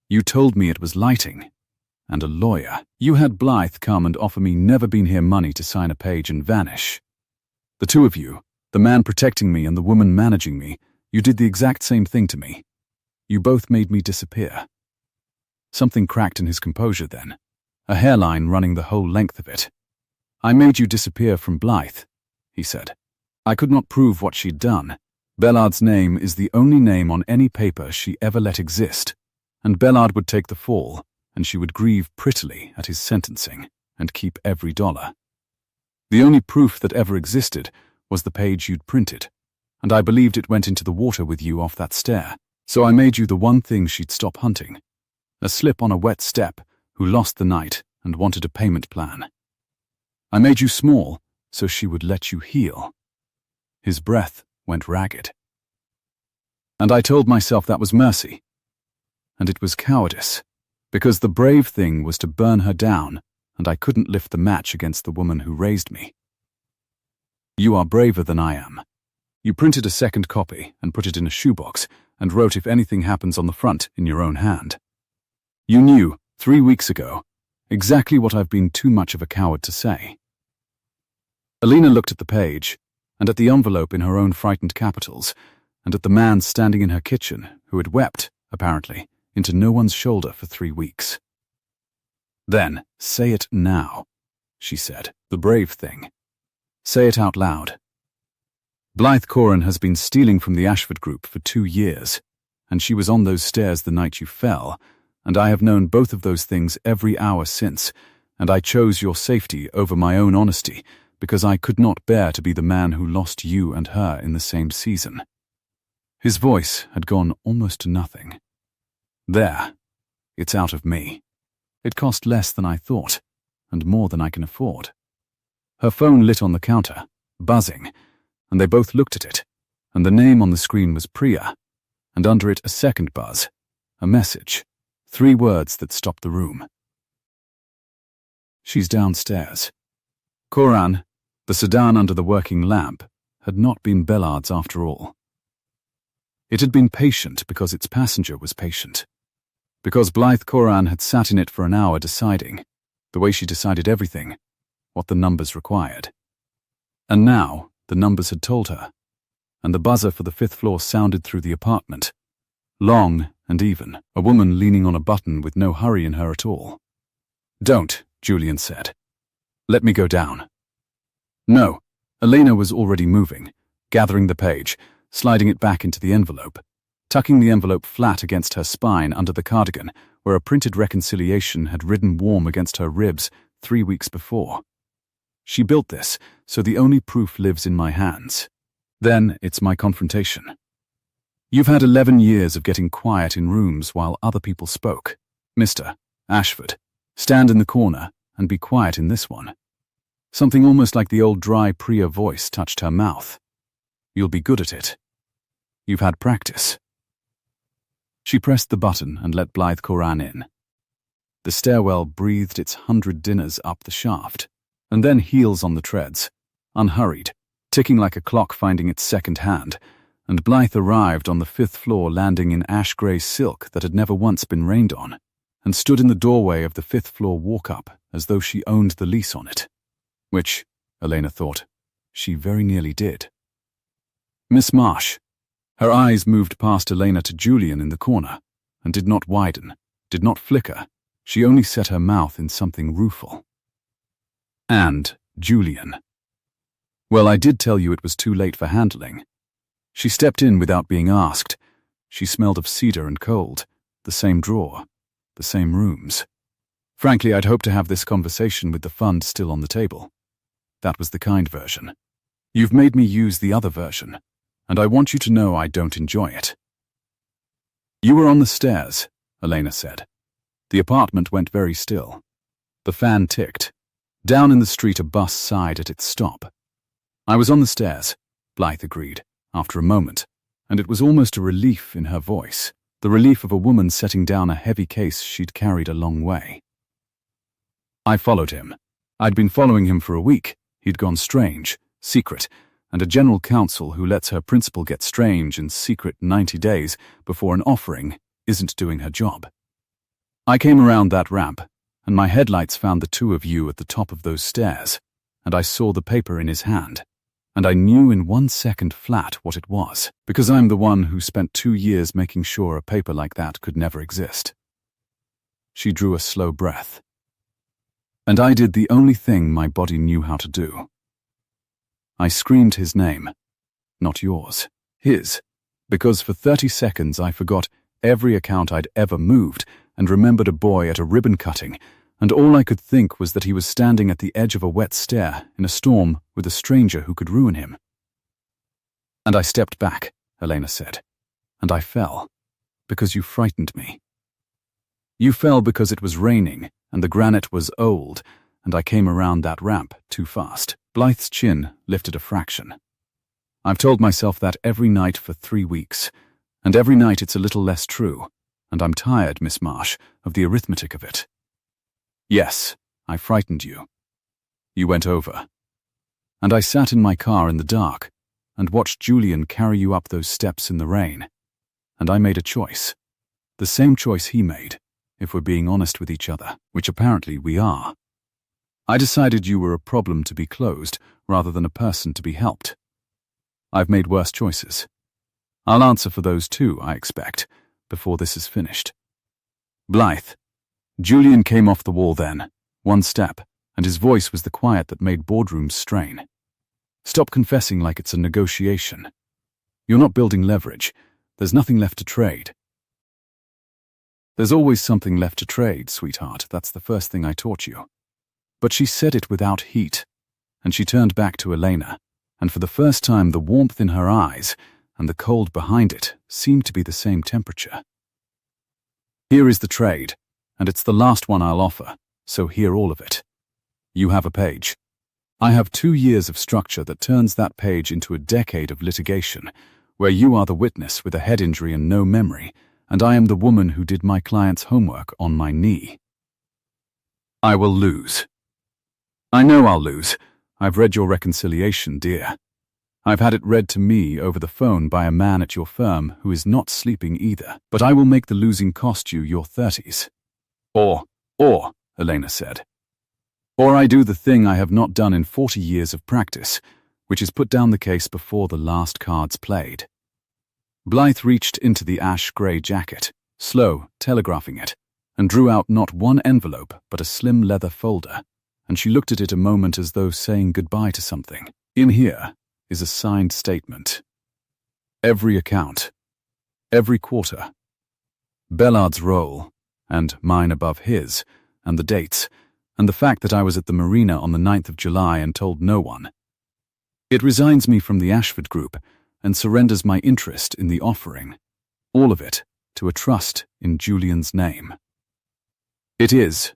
You told me it was lighting. And a lawyer. You had Blythe come and offer me never-been-here money to sign a page and vanish. The two of you, the man protecting me and the woman managing me, you did the exact same thing to me. You both made me disappear. Something cracked in his composure then, a hairline running the whole length of it. I made you disappear from Blythe, he said. I could not prove what she'd done. Bellard's name is the only name on any paper she ever let exist, and Bellard would take the fall, and she would grieve prettily at his sentencing and keep every dollar. The only proof that ever existed was the page you'd printed, and I believed it went into the water with you off that stair, so I made you the one thing she'd stop hunting, a slip on a wet step who lost the night and wanted a payment plan. I made you small so she would let you heal. His breath went ragged. And I told myself that was mercy, and it was cowardice, because the brave thing was to burn her down, and I couldn't lift the match against the woman who raised me. You are braver than I am. You printed a second copy and put it in a shoebox and wrote if anything happens on the front in your own hand. You knew, 3 weeks ago, exactly what I've been too much of a coward to say. Elena looked at the page, and at the envelope in her own frightened capitals, and at the man standing in her kitchen who had wept, apparently, into no one's shoulder for 3 weeks. Then, say it now, she said, the brave thing. Say it out loud. Blythe Corin has been stealing from the Ashford Group for 2 years, and she was on those stairs the night you fell, and I have known both of those things every hour since, and I chose your safety over my own honesty because I could not bear to be the man who lost you and her in the same season. His voice had gone almost to nothing. There, it's out of me. It cost less than I thought, and more than I can afford. Her phone lit on the counter, buzzing, and they both looked at it, and the name on the screen was Priya, and under it a second buzz, a message, 3 words that stopped the room. She's downstairs. Coran, the sedan under the working lamp, had not been Bellard's after all. It had been patient because its passenger was patient. Because Blythe Coran had sat in it for an hour deciding, the way she decided everything, what the numbers required. And now, the numbers had told her, and the buzzer for the 5th floor sounded through the apartment. Long and even, a woman leaning on a button with no hurry in her at all. "Don't," Julian said. "Let me go down." No, Elena was already moving, gathering the page, sliding it back into the envelope, tucking the envelope flat against her spine under the cardigan where a printed reconciliation had ridden warm against her ribs 3 weeks before. She built this, so the only proof lives in my hands. Then it's my confrontation. You've had 11 years of getting quiet in rooms while other people spoke. Mr. Ashford, stand in the corner and be quiet in this one. Something almost like the old dry Priya voice touched her mouth. You'll be good at it. You've had practice. She pressed the button and let Blythe Coran in. The stairwell breathed its 100 dinners up the shaft, and then heels on the treads, unhurried, ticking like a clock finding its second hand, and Blythe arrived on the 5th floor landing in ash-grey silk that had never once been rained on, and stood in the doorway of the 5th floor walk-up as though she owned the lease on it. Which, Elena thought, she very nearly did. Miss Marsh. Her eyes moved past Elena to Julian in the corner, and did not widen, did not flicker. She only set her mouth in something rueful. And Julian. Well, I did tell you it was too late for handling. She stepped in without being asked. She smelled of cedar and cold, the same drawer, the same rooms. Frankly, I'd hoped to have this conversation with the fund still on the table. That was the kind version. You've made me use the other version, and I want you to know I don't enjoy it. You were on the stairs, Elena said. The apartment went very still. The fan ticked. Down in the street a bus sighed at its stop. I was on the stairs, Blythe agreed, after a moment, and it was almost a relief in her voice, the relief of a woman setting down a heavy case she'd carried a long way. I followed him. I'd been following him for a week. He'd gone strange, secret, and a general counsel who lets her principal get strange and secret 90 days before an offering isn't doing her job. I came around that ramp, and my headlights found the two of you at the top of those stairs, and I saw the paper in his hand, and I knew in 1 second flat what it was, because I'm the one who spent 2 years making sure a paper like that could never exist. She drew a slow breath. And I did the only thing my body knew how to do. I screamed his name, not yours, his, because for 30 seconds I forgot every account I'd ever moved and remembered a boy at a ribbon cutting, and all I could think was that he was standing at the edge of a wet stair in a storm with a stranger who could ruin him. And I stepped back, Elena said, and I fell, because you frightened me. You fell because it was raining, and the granite was old, and I came around that ramp too fast. Blythe's chin lifted a fraction. I've told myself that every night for 3 weeks, and every night it's a little less true, and I'm tired, Miss Marsh, of the arithmetic of it. Yes, I frightened you. You went over. And I sat in my car in the dark, and watched Julian carry you up those steps in the rain, and I made a choice. The same choice he made, if we're being honest with each other, which apparently we are. I decided you were a problem to be closed rather than a person to be helped. I've made worse choices. I'll answer for those too, I expect, before this is finished. Blythe. Julian came off the wall then, 1 step, and his voice was the quiet that made boardrooms strain. Stop confessing like it's a negotiation. You're not building leverage. There's nothing left to trade. There's always something left to trade, sweetheart. That's the first thing I taught you. But she said it without heat, and she turned back to Elena, and for the first time the warmth in her eyes and the cold behind it seemed to be the same temperature. Here is the trade, and it's the last one I'll offer, so hear all of it. You have a page. I have 2 years of structure that turns that page into a decade of litigation, where you are the witness with a head injury and no memory, and I am the woman who did my client's homework on my knee. I will lose. I know I'll lose, I've read your reconciliation, dear. I've had it read to me over the phone by a man at your firm who is not sleeping either. But I will make the losing cost you your 30s. Or, Elena said. Or I do the thing I have not done in 40 years of practice, which is put down the case before the last card's played. Blythe reached into the ash-grey jacket, slow, telegraphing it, and drew out not one envelope but a slim leather folder, and she looked at it a moment as though saying goodbye to something. In here is a signed statement. Every account. Every quarter. Bellard's roll, and mine above his, and the dates, and the fact that I was at the marina on the 9th of July and told no one. It resigns me from the Ashford Group and surrenders my interest in the offering, all of it, to a trust in Julian's name. It is,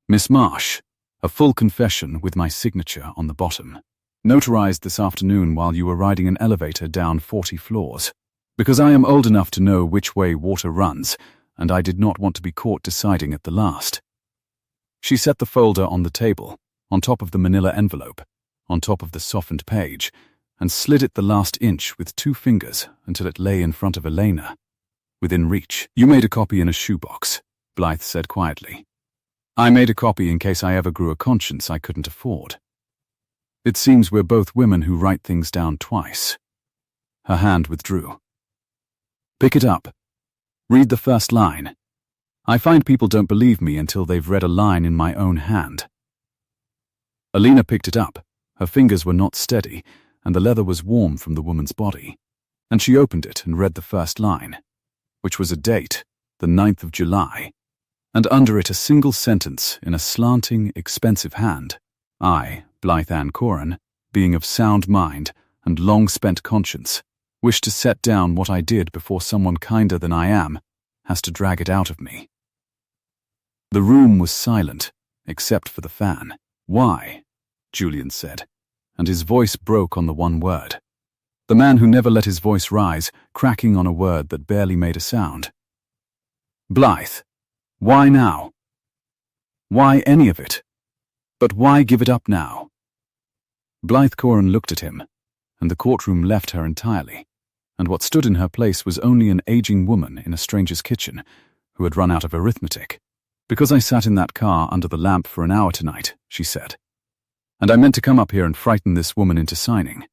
Miss Marsh, a full confession with my signature on the bottom, notarized this afternoon while you were riding an elevator down 40 floors, because I am old enough to know which way water runs, and I did not want to be caught deciding at the last. She set the folder on the table, on top of the manila envelope, on top of the softened page, and slid it the last inch with 2 fingers until it lay in front of Elena, within reach. You made a copy in a shoebox, Blythe said quietly. I made a copy in case I ever grew a conscience I couldn't afford. It seems we're both women who write things down twice. Her hand withdrew. Pick it up. Read the first line. I find people don't believe me until they've read a line in my own hand. Elena picked it up. Her fingers were not steady, and the leather was warm from the woman's body, and she opened it and read the first line, which was a date, the 9th of July, and under it a single sentence in a slanting, expensive hand. I, Blythe Ann Coran, being of sound mind and long-spent conscience, wish to set down what I did before someone kinder than I am has to drag it out of me. The room was silent, except for the fan. Why? Julian said, and his voice broke on the one word. The man who never let his voice rise, cracking on a word that barely made a sound. Blythe, why now? Why any of it? But why give it up now? Blythe Coran looked at him, and the courtroom left her entirely, and what stood in her place was only an aging woman in a stranger's kitchen who had run out of arithmetic. Because I sat in that car under the lamp for an hour tonight, she said. And I meant to come up here and frighten this woman into signing,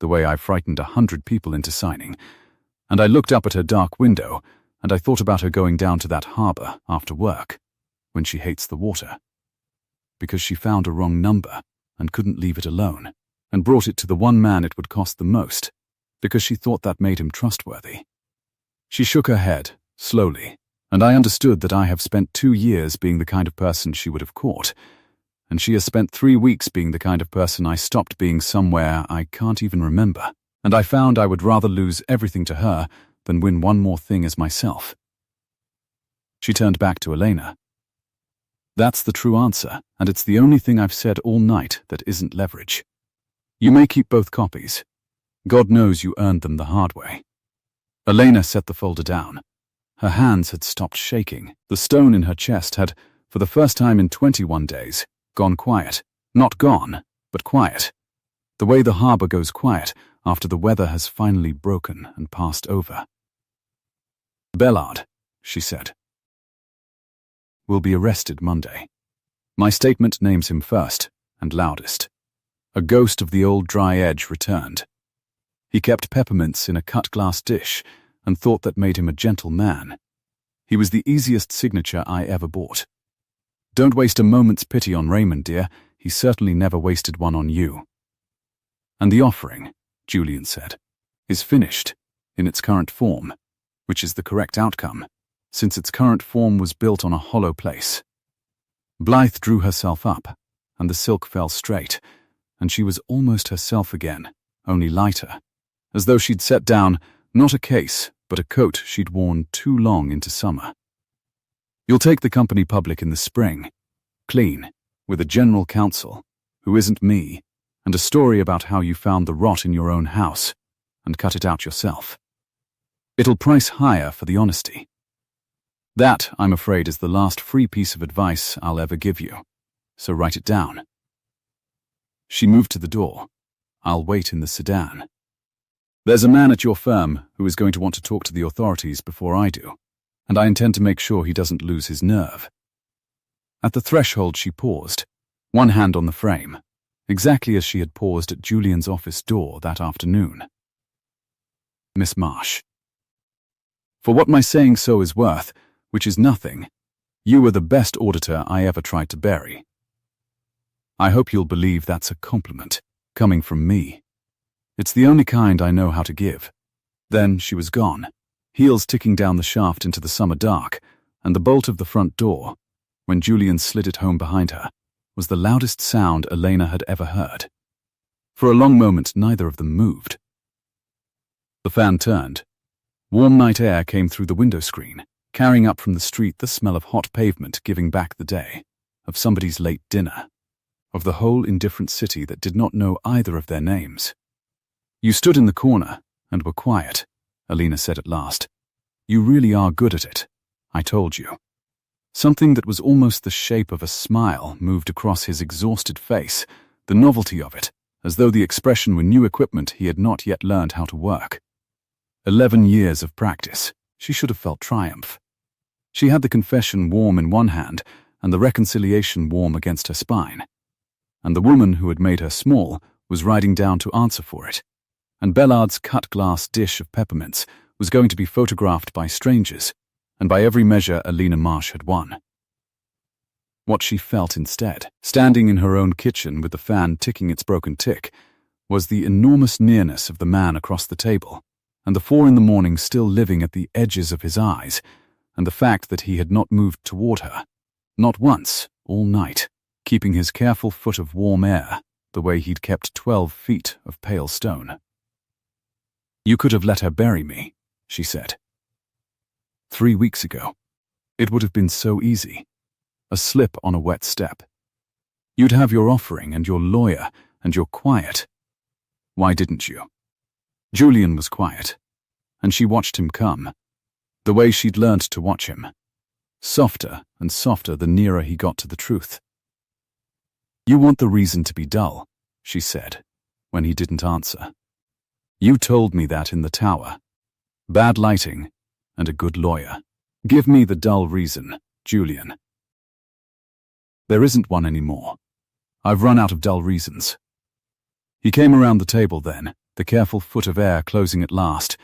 the way I frightened 100 people into signing. And I looked up at her dark window, and I thought about her going down to that harbour after work, when she hates the water. Because she found a wrong number and couldn't leave it alone, and brought it to the one man it would cost the most, because she thought that made him trustworthy. She shook her head, slowly, and I understood that I have spent 2 years being the kind of person she would have caught, and she has spent 3 weeks being the kind of person I stopped being somewhere I can't even remember, and I found I would rather lose everything to her than win one more thing as myself. She turned back to Elena. That's the true answer, and it's the only thing I've said all night that isn't leverage. You may keep both copies. God knows you earned them the hard way. Elena set the folder down. Her hands had stopped shaking. The stone in her chest had, for the first time in 21 days, gone quiet. Not gone, but quiet. The way the harbour goes quiet after the weather has finally broken and passed over. Bellard, she said, will be arrested Monday. My statement names him first and loudest. A ghost of the old dry edge returned. He kept peppermints in a cut-glass dish and thought that made him a gentle man. He was the easiest signature I ever bought. Don't waste a moment's pity on Raymond, dear. He certainly never wasted one on you. And the offering, Julian said, is finished in its current form, which is the correct outcome, since its current form was built on a hollow place. Blythe drew herself up, and the silk fell straight, and she was almost herself again, only lighter, as though she'd set down not a case, but a coat she'd worn too long into summer. You'll take the company public in the spring, clean, with a general counsel, who isn't me, and a story about how you found the rot in your own house, and cut it out yourself. It'll price higher for the honesty. That, I'm afraid, is the last free piece of advice I'll ever give you, so write it down. She moved to the door. I'll wait in the sedan. There's a man at your firm who is going to want to talk to the authorities before I do, and I intend to make sure he doesn't lose his nerve. At the threshold she paused, one hand on the frame, exactly as she had paused at Julian's office door that afternoon. Miss Marsh. For what my saying so is worth, which is nothing, you were the best auditor I ever tried to bury. I hope you'll believe that's a compliment, coming from me. It's the only kind I know how to give. Then she was gone, heels ticking down the shaft into the summer dark, and the bolt of the front door, when Julian slid it home behind her, was the loudest sound Elena had ever heard. For a long moment neither of them moved. The fan turned. Warm night air came through the window screen, carrying up from the street the smell of hot pavement giving back the day, of somebody's late dinner, of the whole indifferent city that did not know either of their names. You stood in the corner and were quiet, Elena said at last. You really are good at it, I told you. Something that was almost the shape of a smile moved across his exhausted face, the novelty of it, as though the expression were new equipment he had not yet learned how to work. 11 years of practice. She should have felt triumph. She had the confession warm in one hand and the reconciliation warm against her spine. And the woman who had made her small was riding down to answer for it. And Bellard's cut-glass dish of peppermints was going to be photographed by strangers, and by every measure Elena Marsh had won. What she felt instead, standing in her own kitchen with the fan ticking its broken tick, was the enormous nearness of the man across the table, and the 4 in the morning still living at the edges of his eyes, and the fact that he had not moved toward her, not once, all night, keeping his careful foot of warm air the way he'd kept 12 feet of pale stone. You could have let her bury me, she said. 3 weeks ago. It would have been so easy. A slip on a wet step. You'd have your offering and your lawyer and your quiet. Why didn't you? Julian was quiet, and she watched him come, the way she'd learnt to watch him, softer and softer the nearer he got to the truth. You want the reason to be dull, she said, when he didn't answer. You told me that in the tower. Bad lighting and a good lawyer. Give me the dull reason, Julian. There isn't one anymore. I've run out of dull reasons. He came around the table then, the careful foot of air closing at last,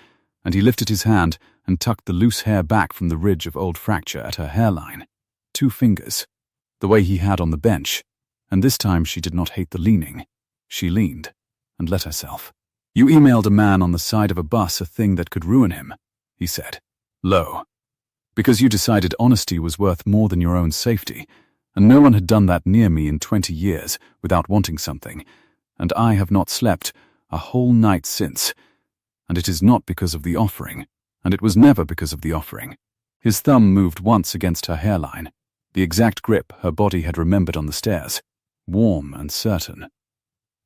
and he lifted his hand and tucked the loose hair back from the ridge of old fracture at her hairline. 2 fingers, the way he had on the bench, and this time she did not hate the leaning. She leaned and let herself. You emailed a man on the side of a bus a thing that could ruin him, he said, low. Because you decided honesty was worth more than your own safety, and no one had done that near me in 20 years without wanting something, and I have not slept a whole night since, and it is not because of the offering, and it was never because of the offering. His thumb moved once against her hairline, the exact grip her body had remembered on the stairs, warm and certain.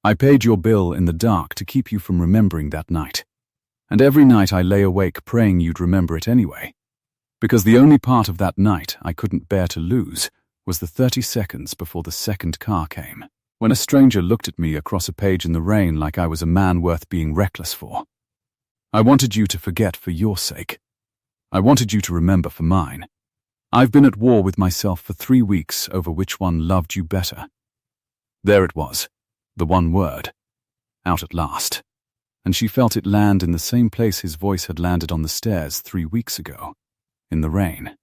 I paid your bill in the dark to keep you from remembering that night, and every night I lay awake praying you'd remember it anyway, because the only part of that night I couldn't bear to lose was the 30 seconds before the second car came, when a stranger looked at me across a page in the rain like I was a man worth being reckless for. I wanted you to forget for your sake. I wanted you to remember for mine. I've been at war with myself for 3 weeks over which one loved you better. There it was, the one word, out at last, and she felt it land in the same place his voice had landed on the stairs 3 weeks ago, in the rain.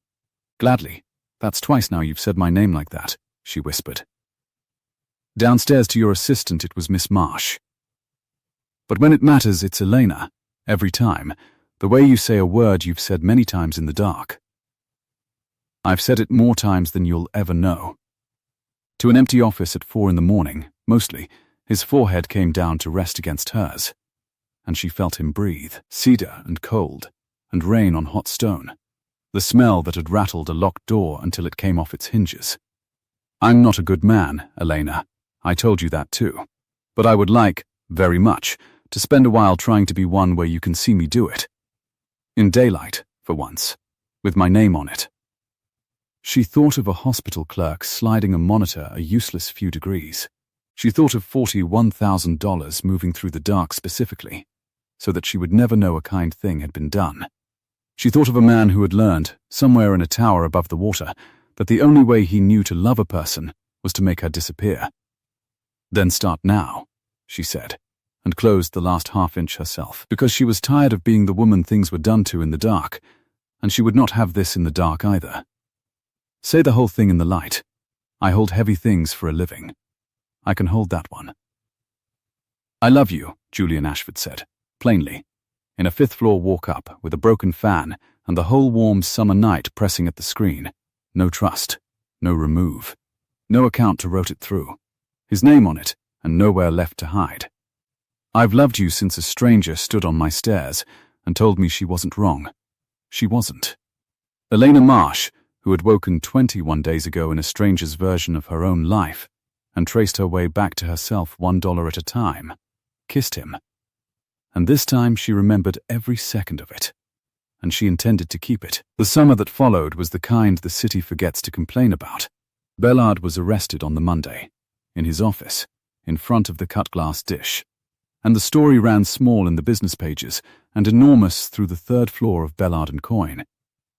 Gladly, that's twice now you've said my name like that, she whispered. Downstairs to your assistant it was Miss Marsh. But when it matters, it's Elena, every time, the way you say a word you've said many times in the dark. I've said it more times than you'll ever know. To an empty office at 4 in the morning, mostly, his forehead came down to rest against hers, and she felt him breathe, cedar and cold, and rain on hot stone, the smell that had rattled a locked door until it came off its hinges. I'm not a good man, Elena, I told you that too, but I would like, very much, to spend a while trying to be one where you can see me do it. In daylight, for once, with my name on it. She thought of a hospital clerk sliding a monitor a useless few degrees. She thought of $41,000 moving through the dark specifically, so that she would never know a kind thing had been done. She thought of a man who had learned, somewhere in a tower above the water, that the only way he knew to love a person was to make her disappear. "Then start now," she said, and closed the last half-inch herself, because she was tired of being the woman things were done to in the dark, and she would not have this in the dark either. "Say the whole thing in the light. I hold heavy things for a living. I can hold that one." "I love you," Julian Ashford said, plainly, in a fifth-floor walk-up with a broken fan and the whole warm summer night pressing at the screen. No trust, no remove, no account to rote it through, his name on it and nowhere left to hide. "I've loved you since a stranger stood on my stairs and told me she wasn't wrong. She wasn't." Elena Marsh, who had woken 21 days ago in a stranger's version of her own life and traced her way back to herself $1 at a time, kissed him. And this time she remembered every second of it, and she intended to keep it. The summer that followed was the kind the city forgets to complain about. Bellard was arrested on the Monday, in his office, in front of the cut-glass dish, and the story ran small in the business pages and enormous through the third floor of Bellard & Coyne,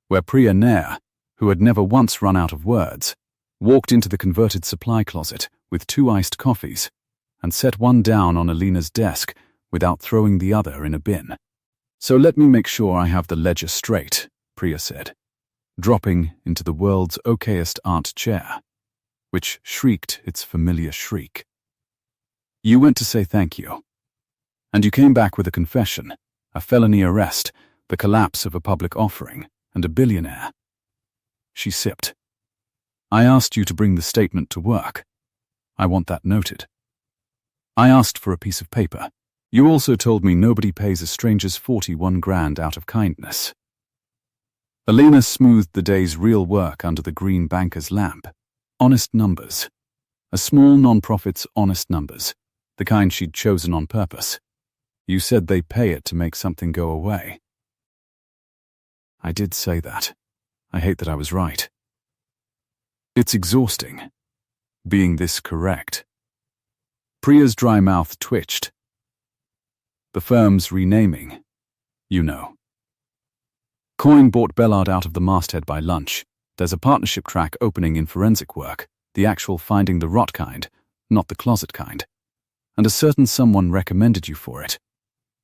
where Priya Nair, who had never once run out of words, walked into the converted supply closet with 2 iced coffees and set one down on Elena's desk without throwing the other in a bin. "So let me make sure I have the ledger straight," Priya said, dropping into the world's okayest aunt chair, which shrieked its familiar shriek. "You went to say thank you. And you came back with a confession, a felony arrest, the collapse of a public offering, and a billionaire." She sipped. "I asked you to bring the statement to work. I want that noted. I asked for a piece of paper. You also told me nobody pays a stranger's 41 grand out of kindness." Elena smoothed the day's real work under the green banker's lamp. Honest numbers. A small non-profit's honest numbers, the kind she'd chosen on purpose. "You said they pay it to make something go away." "I did say that. I hate that I was right. It's exhausting, being this correct." Priya's dry mouth twitched. "The firm's renaming, you know." Coyne bought Bellard out of the masthead by lunch. There's a partnership track opening in forensic work, the actual finding the rot kind, not the closet kind. And a certain someone recommended you for it.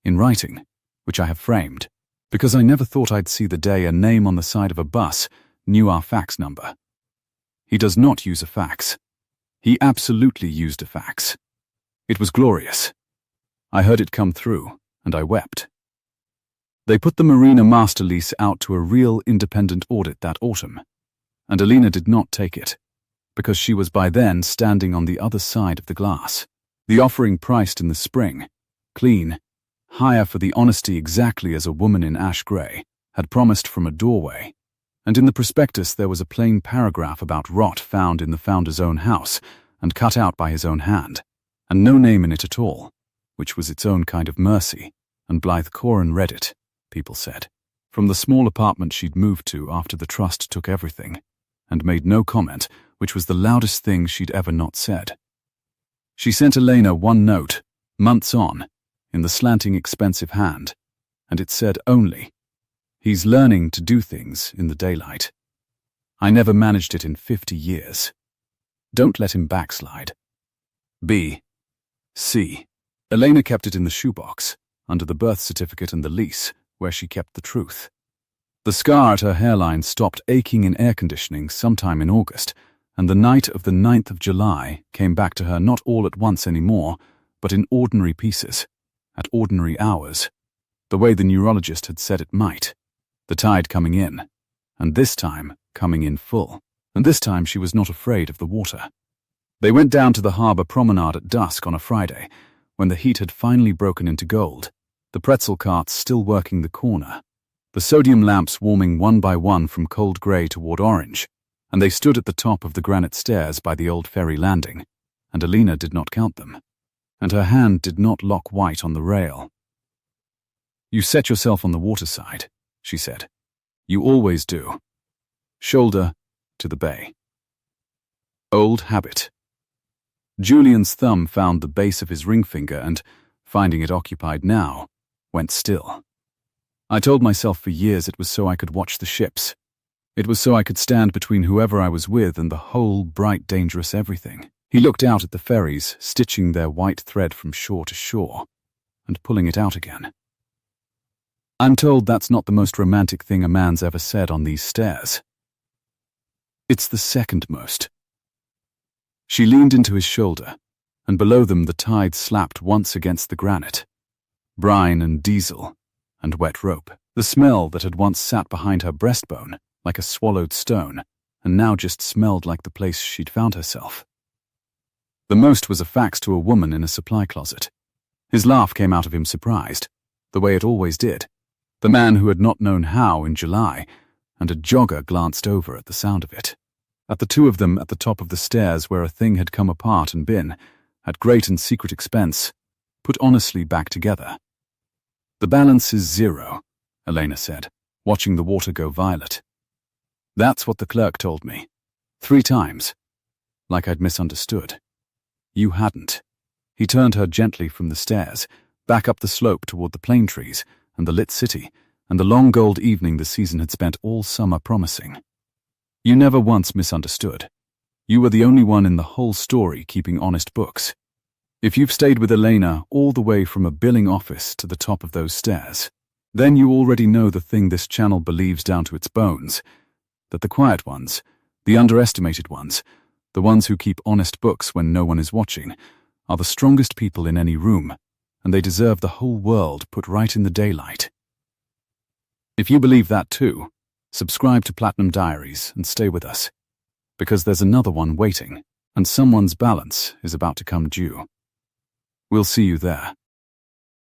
In writing, which I have framed, because I never thought I'd see the day a name on the side of a bus knew our fax number. He does not use a fax. He absolutely used a fax. It was glorious. I heard it come through, and I wept. They put the Marina master lease out to a real independent audit that autumn, and Elena did not take it, because she was by then standing on the other side of the glass. The offering priced in the spring, clean, higher for the honesty exactly as a woman in ash grey had promised from a doorway, and in the prospectus there was a plain paragraph about rot found in the founder's own house and cut out by his own hand, and no name in it at all, which was its own kind of mercy, and Blythe Corin read it, people said, from the small apartment she'd moved to after the trust took everything, and made no comment, which was the loudest thing she'd ever not said. She sent Elena one note, months on, in the slanting expensive hand, and it said only, "He's learning to do things in the daylight. I never managed it in 50 years. Don't let him backslide. B. C." Elena kept it in the shoebox, under the birth certificate and the lease, where she kept the truth. The scar at her hairline stopped aching in air conditioning sometime in August, and the night of the 9th of July came back to her not all at once anymore, but in ordinary pieces, at ordinary hours, the way the neurologist had said it might, the tide coming in, and this time coming in full, and this time she was not afraid of the water. They went down to the harbour promenade at dusk on a Friday, when the heat had finally broken into gold, the pretzel carts still working the corner, the sodium lamps warming one by one from cold grey toward orange, and they stood at the top of the granite stairs by the old ferry landing, and Elena did not count them, and her hand did not lock white on the rail. "You set yourself on the waterside," she said. "You always do. Shoulder to the bay. Old habit." Julian's thumb found the base of his ring finger and, finding it occupied now, went still. I told myself for years it was so I could watch the ships. It was so I could stand between whoever I was with and the whole bright, dangerous everything. He looked out at the ferries, stitching their white thread from shore to shore, and pulling it out again. I'm told that's not the most romantic thing a man's ever said on these stairs. It's the second most. She leaned into his shoulder, and below them the tide slapped once against the granite. Brine and diesel, and wet rope. The smell that had once sat behind her breastbone, like a swallowed stone, and now just smelled like the place she'd found herself. The most was a fax to a woman in a supply closet. His laugh came out of him surprised, the way it always did. The man who had not known how in July, and a jogger glanced over at the sound of it. At the two of them at the top of the stairs where a thing had come apart and been, at great and secret expense, put honestly back together. The balance is 0, Elena said, watching the water go violet. That's what the clerk told me. 3 times. Like I'd misunderstood. You hadn't. He turned her gently from the stairs, back up the slope toward the plane trees, and the lit city, and the long gold evening the season had spent all summer promising. You never once misunderstood. You were the only one in the whole story keeping honest books. If you've stayed with Elena all the way from a billing office to the top of those stairs, then you already know the thing this channel believes down to its bones, that the quiet ones, the underestimated ones, the ones who keep honest books when no one is watching, are the strongest people in any room, and they deserve the whole world put right in the daylight. If you believe that too, subscribe to Platinum Diaries and stay with us, because there's another one waiting, and someone's balance is about to come due. We'll see you there.